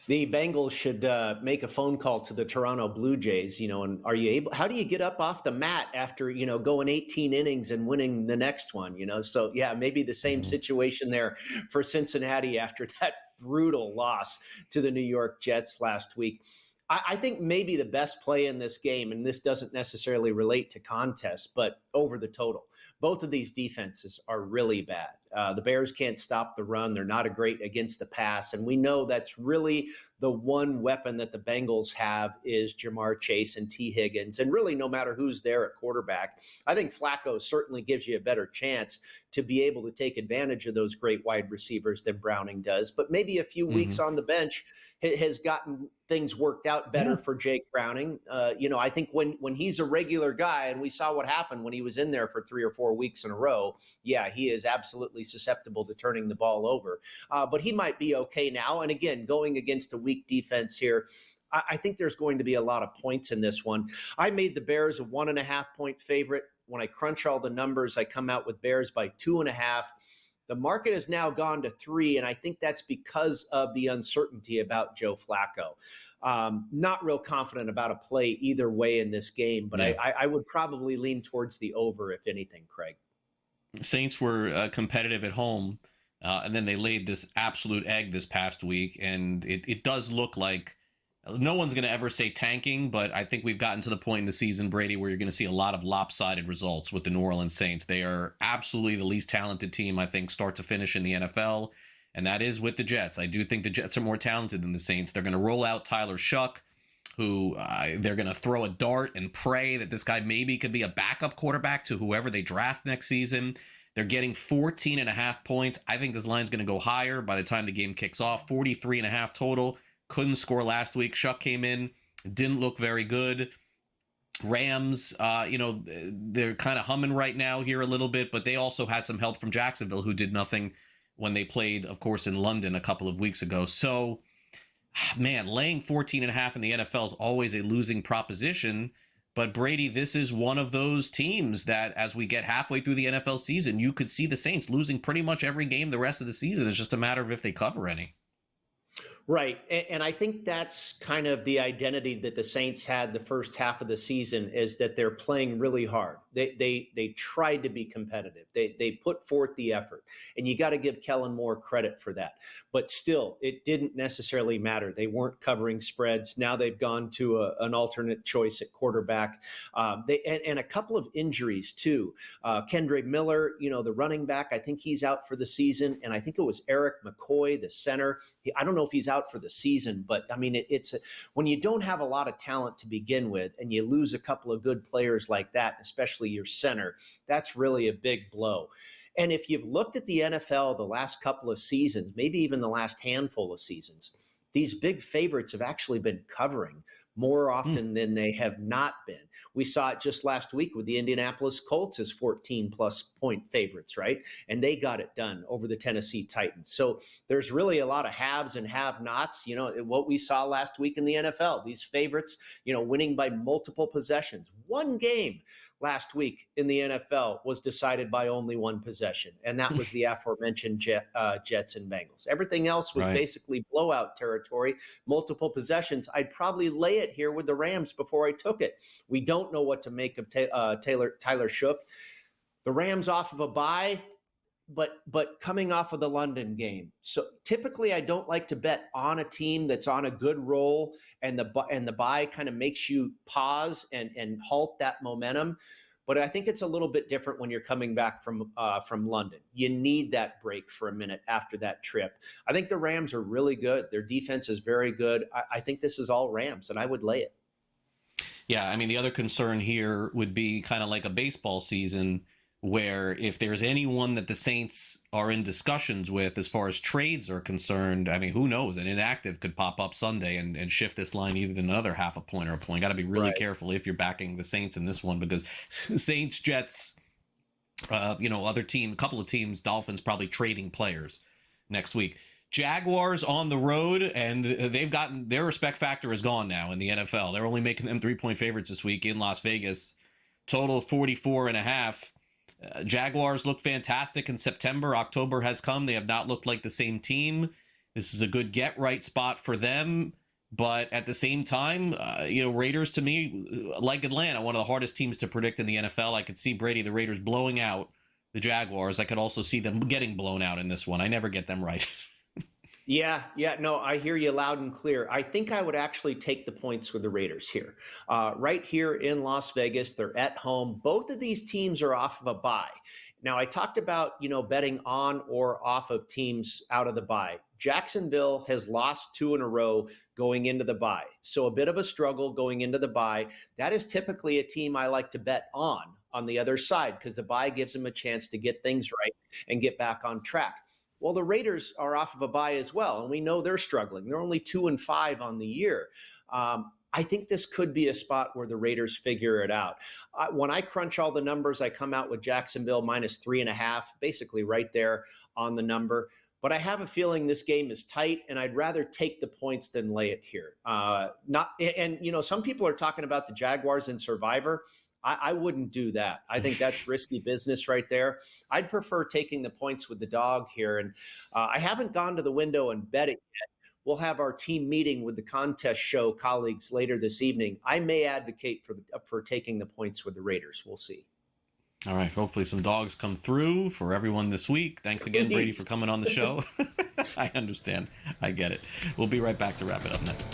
The Bengals should make a phone call to the Toronto Blue Jays, and are you able, how do you get up off the mat after, going 18 innings and winning the next one, So yeah, maybe the same situation there for Cincinnati after that brutal loss to the New York Jets last week. I think maybe the best play in this game, and this doesn't necessarily relate to contest, but over the total. Both of these defenses are really bad. The Bears can't stop the run. They're not a great against the pass. And we know that's really the one weapon that the Bengals have is Jamar Chase and T. Higgins. And really, no matter who's there at quarterback, I think Flacco certainly gives you a better chance to be able to take advantage of those great wide receivers than Browning does. But maybe a few weeks on the bench has gotten things worked out better for Jake Browning. I think when he's a regular guy, and we saw what happened when he was in there for 3 or 4 weeks in a row, yeah, he is absolutely susceptible to turning the ball over. But he might be okay now. And again, going against a weak defense here, I think there's going to be a lot of points in this one. I made the Bears a 1.5 point favorite. When I crunch all the numbers, I come out with Bears by 2.5. The market has now gone to 3, and I think that's because of the uncertainty about Joe Flacco. Not real confident about a play either way in this game, but I would probably lean towards the over, if anything, Craig. Saints were competitive at home, and then they laid this absolute egg this past week, and it does look like no one's going to ever say tanking, but I think we've gotten to the point in the season, Brady, where you're going to see a lot of lopsided results with the New Orleans Saints. They are absolutely the least talented team, I think, start to finish in the NFL, and that is with the Jets. I do think the Jets are more talented than the Saints. They're going to roll out Tyler Shuck, who they're going to throw a dart and pray that this guy maybe could be a backup quarterback to whoever they draft next season. They're getting 14.5 points. I think this line's going to go higher by the time the game kicks off. 43.5 total. Couldn't score last week. Shuck came in, didn't look very good. Rams, they're kind of humming right now here a little bit, but they also had some help from Jacksonville, who did nothing when they played, of course, in London a couple of weeks ago. So, man, laying 14.5 in the NFL is always a losing proposition. But Brady, this is one of those teams that as we get halfway through the NFL season, you could see the Saints losing pretty much every game the rest of the season. It's just a matter of if they cover any. Right. And I think that's kind of the identity that the Saints had the first half of the season, is that they're playing really hard. They tried to be competitive. They put forth the effort, and you got to give Kellen Moore credit for that. But still, it didn't necessarily matter. They weren't covering spreads. Now they've gone to an alternate choice at quarterback. And a couple of injuries too. Kendrick Miller, the running back, I think he's out for the season. And I think it was Eric McCoy, the center. I don't know if he's out for the season, but I mean, when you don't have a lot of talent to begin with and you lose a couple of good players like that, especially your center, that's really a big blow. And if you've looked at the NFL the last couple of seasons, maybe even the last handful of seasons, these big favorites have actually been covering more often than they have not been. We saw it just last week with the Indianapolis Colts as 14-plus point favorites, right? And they got it done over the Tennessee Titans. So there's really a lot of haves and have-nots, what we saw last week in the NFL. These favorites, winning by multiple possessions. One game last week in the NFL was decided by only one possession, and that was the aforementioned Jets and Bengals. Everything else was basically blowout territory, multiple possessions. I'd probably lay it here with the Rams before I took it. We don't know what to make of Tyler Shook. The Rams off of a bye, but coming off of the London game. So typically I don't like to bet on a team that's on a good roll and the bye kind of makes you pause and halt that momentum. But I think it's a little bit different when you're coming back from London. You need that break for a minute after that trip. I think the Rams are really good. Their defense is very good. I think this is all Rams, and I would lay it. Yeah, I mean, the other concern here would be kind of like a baseball season where if there's anyone that the Saints are in discussions with as far as trades are concerned, I mean, who knows? An inactive could pop up Sunday and shift this line either another half a point or a point. Got to be really careful if you're backing the Saints in this one, because Saints, Jets, other team, a couple of teams, Dolphins probably trading players next week. Jaguars on the road, and they've gotten their respect factor is gone now in the NFL. They're only making them 3-point favorites this week in Las Vegas. Total 44.5. Jaguars look fantastic in September. October has come. They have not looked like the same team. This is a good get right spot for them. But at the same time, Raiders to me, like Atlanta, one of the hardest teams to predict in the NFL. I could see the Raiders blowing out the Jaguars. I could also see them getting blown out in this one. I never get them right. Yeah, no, I hear you loud and clear. I think I would actually take the points with the Raiders here. Right here in Las Vegas, they're at home. Both of these teams are off of a bye. Now, I talked about, betting on or off of teams out of the bye. Jacksonville has lost 2 in a row going into the bye. So a bit of a struggle going into the bye. That is typically a team I like to bet on the other side, because the bye gives them a chance to get things right and get back on track. Well, the Raiders are off of a bye as well, and we know they're struggling. They're only 2-5 on the year. I think this could be a spot where the Raiders figure it out. When I crunch all the numbers, I come out with Jacksonville minus 3.5, basically right there on the number. But I have a feeling this game is tight, and I'd rather take the points than lay it here. Some people are talking about the Jaguars in Survivor. I wouldn't do that. I think that's risky business right there. I'd prefer taking the points with the dog here. And I haven't gone to the window and bet it yet. We'll have our team meeting with the contest show colleagues later this evening. I may advocate for taking the points with the Raiders. We'll see. All right. Hopefully some dogs come through for everyone this week. Thanks again, Brady, for coming on the show. I understand. I get it. We'll be right back to wrap it up next.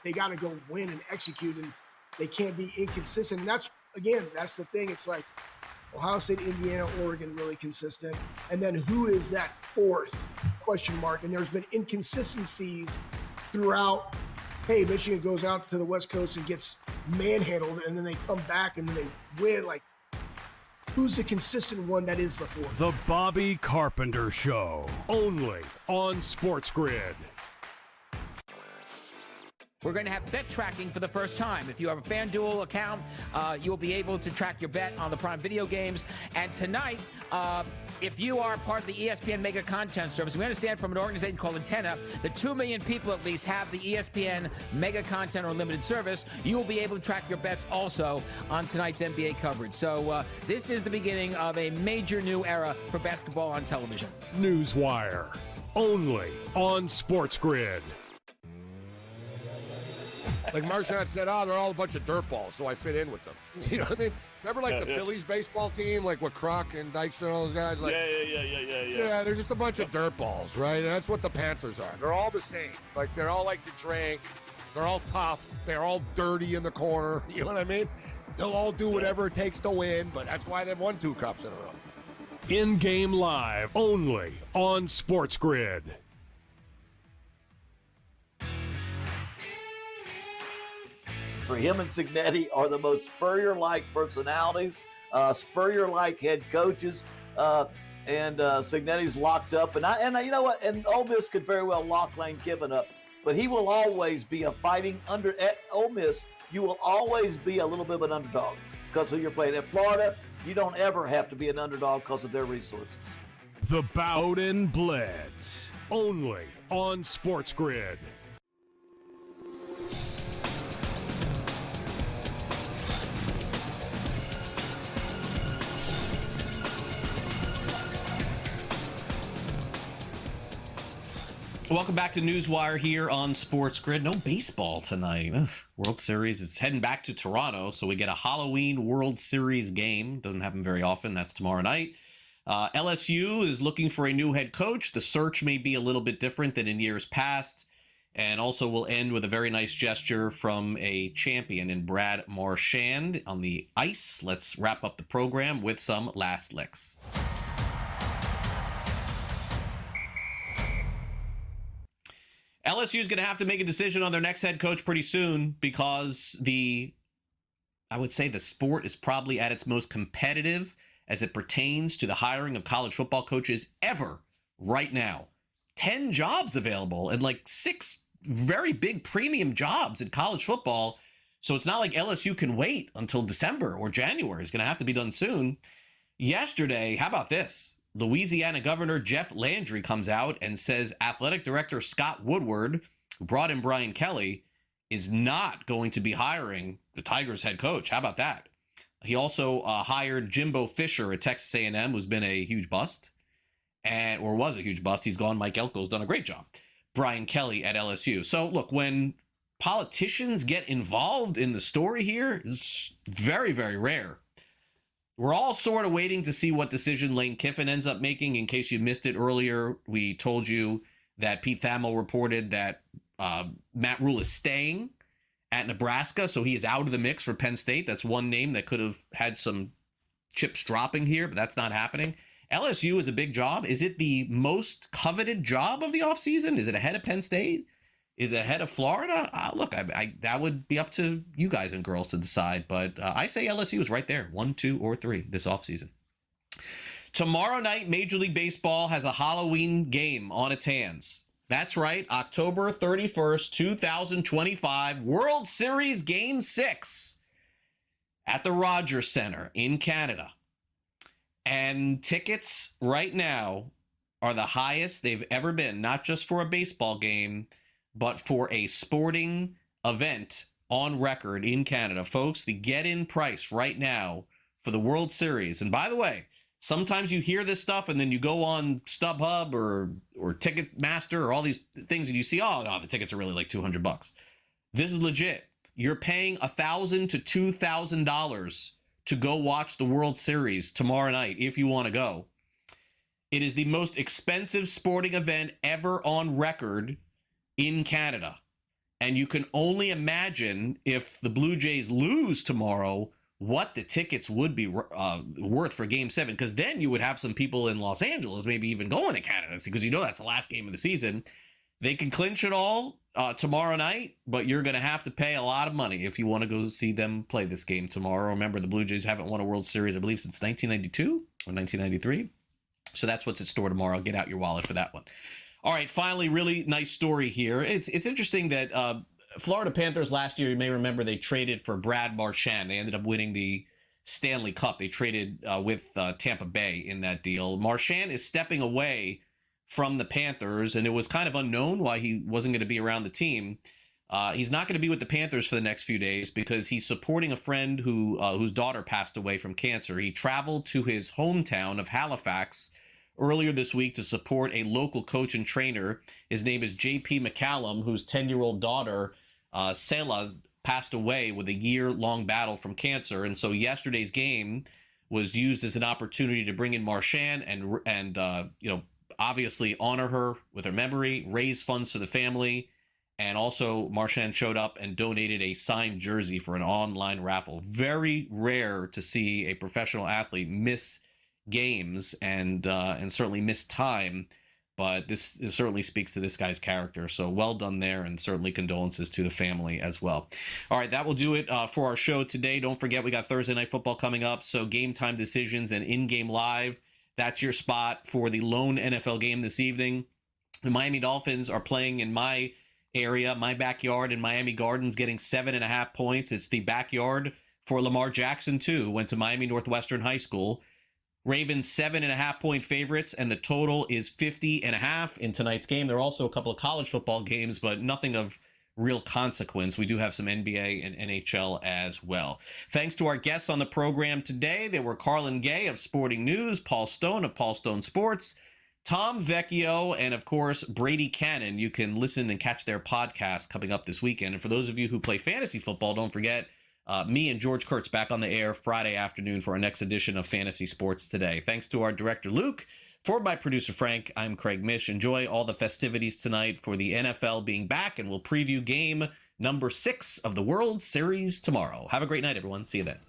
They got to go win and execute, and they can't be inconsistent. And that's the thing. It's like Ohio State, Indiana, Oregon, really consistent. And then who is that fourth question mark? And there's been inconsistencies throughout. Hey, Michigan goes out to the West Coast and gets manhandled, and then they come back and then they win. Like, who's the consistent one that is the fourth? The Bobby Carpenter Show, only on SportsGrid. We're going to have bet tracking for the first time. If you have a FanDuel account, you'll be able to track your bet on the Prime Video games. And tonight, if you are part of the ESPN Mega Content Service, we understand from an organization called Antenna that 2 million people at least have the ESPN Mega Content or Unlimited service. You will be able to track your bets also on tonight's NBA coverage. So this is the beginning of a major new era for basketball on television. NewsWire, only on SportsGrid. Like Marchand said, they're all a bunch of dirtballs, so I fit in with them. You know what I mean? Remember, like, the Phillies baseball team, like with Kroc and Dykstra and all those guys? Like, yeah, they're just a bunch of dirtballs, right? And that's what the Panthers are. They're all the same. Like, they're all like to drink. They're all tough. They're all dirty in the corner. You know what I mean? They'll all do whatever it takes to win, but that's why they've won 2 cups in a row. In-game live, only on SportsGrid. For him and Signetti are the most Spurrier-like personalities, Spurrier-like head coaches, and Signetti's locked up. And you know what? And Ole Miss could very well lock Lane Kiffin up, but he will always be a fighting under. At Ole Miss, you will always be a little bit of an underdog because of your playing. At Florida, you don't ever have to be an underdog because of their resources. The Bowden Blitz, only on SportsGrid. Welcome back to NewsWire here on SportsGrid. No baseball tonight. Ugh. World Series is heading back to Toronto, so we get a Halloween World Series game. Doesn't happen very often. That's tomorrow night. LSU is looking for a new head coach. The search may be a little bit different than in years past. And also we'll end with a very nice gesture from a champion in Brad Marchand on the ice. Let's wrap up the program with some last licks. LSU is going to have to make a decision on their next head coach pretty soon because I would say the sport is probably at its most competitive as it pertains to the hiring of college football coaches ever right now. 10 jobs available and like 6 very big premium jobs in college football. So it's not like LSU can wait until December or January. It's going to have to be done soon. Yesterday, how about this? Louisiana Governor Jeff Landry comes out and says athletic director Scott Woodward, who brought in Brian Kelly, is not going to be hiring the Tigers head coach. How about that? He also hired Jimbo Fisher at Texas A&M, who's been a huge bust, or was a huge bust. He's gone. Mike Elko's done a great job. Brian Kelly at LSU. So look, when politicians get involved in the story here, it's very, very rare. We're all sort of waiting to see what decision Lane Kiffin ends up making. In case you missed it earlier, we told you that Pete Thamel reported that Matt Rule is staying at Nebraska, so he is out of the mix for Penn State. That's one name that could have had some chips dropping here, but that's not happening. LSU is a big job. Is it the most coveted job of the offseason? Is it ahead of Penn State? Is it ahead of Florida? Look, that would be up to you guys and girls to decide, but I say LSU is right there, 1, 2, or 3 this offseason. Tomorrow night, Major League Baseball has a Halloween game on its hands. That's right, October 31st, 2025, World Series Game 6 at the Rogers Center in Canada. And tickets right now are the highest they've ever been, not just for a baseball game, but for a sporting event on record in Canada. Folks, the get-in price right now for the World Series, and by the way, sometimes you hear this stuff and then you go on StubHub or Ticketmaster or all these things and you see, oh, no, the tickets are really like $200. This is legit. You're paying $1,000 to $2,000 to go watch the World Series tomorrow night if you want to go. It is the most expensive sporting event ever on record in Canada. And you can only imagine if the Blue Jays lose tomorrow, what the tickets would be worth for Game 7. Because then you would have some people in Los Angeles maybe even going to Canada because you know that's the last game of the season. They can clinch it all tomorrow night, but you're going to have to pay a lot of money if you want to go see them play this game tomorrow. Remember, the Blue Jays haven't won a World Series, I believe, since 1992 or 1993. So that's what's in store tomorrow. Get out your wallet for that one. All right, finally, really nice story here. It's interesting that Florida Panthers last year, you may remember, they traded for Brad Marchand. They ended up winning the Stanley Cup. They traded with Tampa Bay in that deal. Marchand is stepping away from the Panthers, and it was kind of unknown why he wasn't going to be around the team. He's not going to be with the Panthers for the next few days because he's supporting a friend whose daughter passed away from cancer. He traveled to his hometown of Halifax earlier this week to support a local coach and trainer. His name is J.P. McCallum, whose 10-year-old daughter, Selah, passed away with a year-long battle from cancer. And so yesterday's game was used as an opportunity to bring in Marchand and obviously honor her with her memory, raise funds for the family, and also Marchand showed up and donated a signed jersey for an online raffle. Very rare to see a professional athlete miss games and certainly miss time, but this certainly speaks to this guy's character. So well done there, and certainly condolences to the family as well. All right, that will do it for our show today. Don't forget, we got Thursday Night Football coming up, so Game Time Decisions and In-Game Live, that's your spot for the lone NFL game this evening. The Miami Dolphins are playing in my area, my backyard in Miami Gardens, getting 7.5 points. It's the backyard for Lamar Jackson, too. Went to Miami Northwestern High School. Ravens 7.5 point favorites, and the total is 50.5 in tonight's game. There are also a couple of college football games, but nothing of real consequence. We do have some NBA and NHL as well. Thanks to our guests on the program today. They were Carlin Gay of Sporting News, Paul Stone of Paul Stone Sports, Tom Vecchio and, of course, Brady Cannon. You can listen and catch their podcast coming up this weekend. And for those of you who play fantasy football, don't forget, me and George Kurtz back on the air Friday afternoon for our next edition of Fantasy Sports Today. Thanks to our director, Luke. For my producer, Frank, I'm Craig Mish. Enjoy all the festivities tonight for the NFL being back, and we'll preview game number 6 of the World Series tomorrow. Have a great night, everyone. See you then.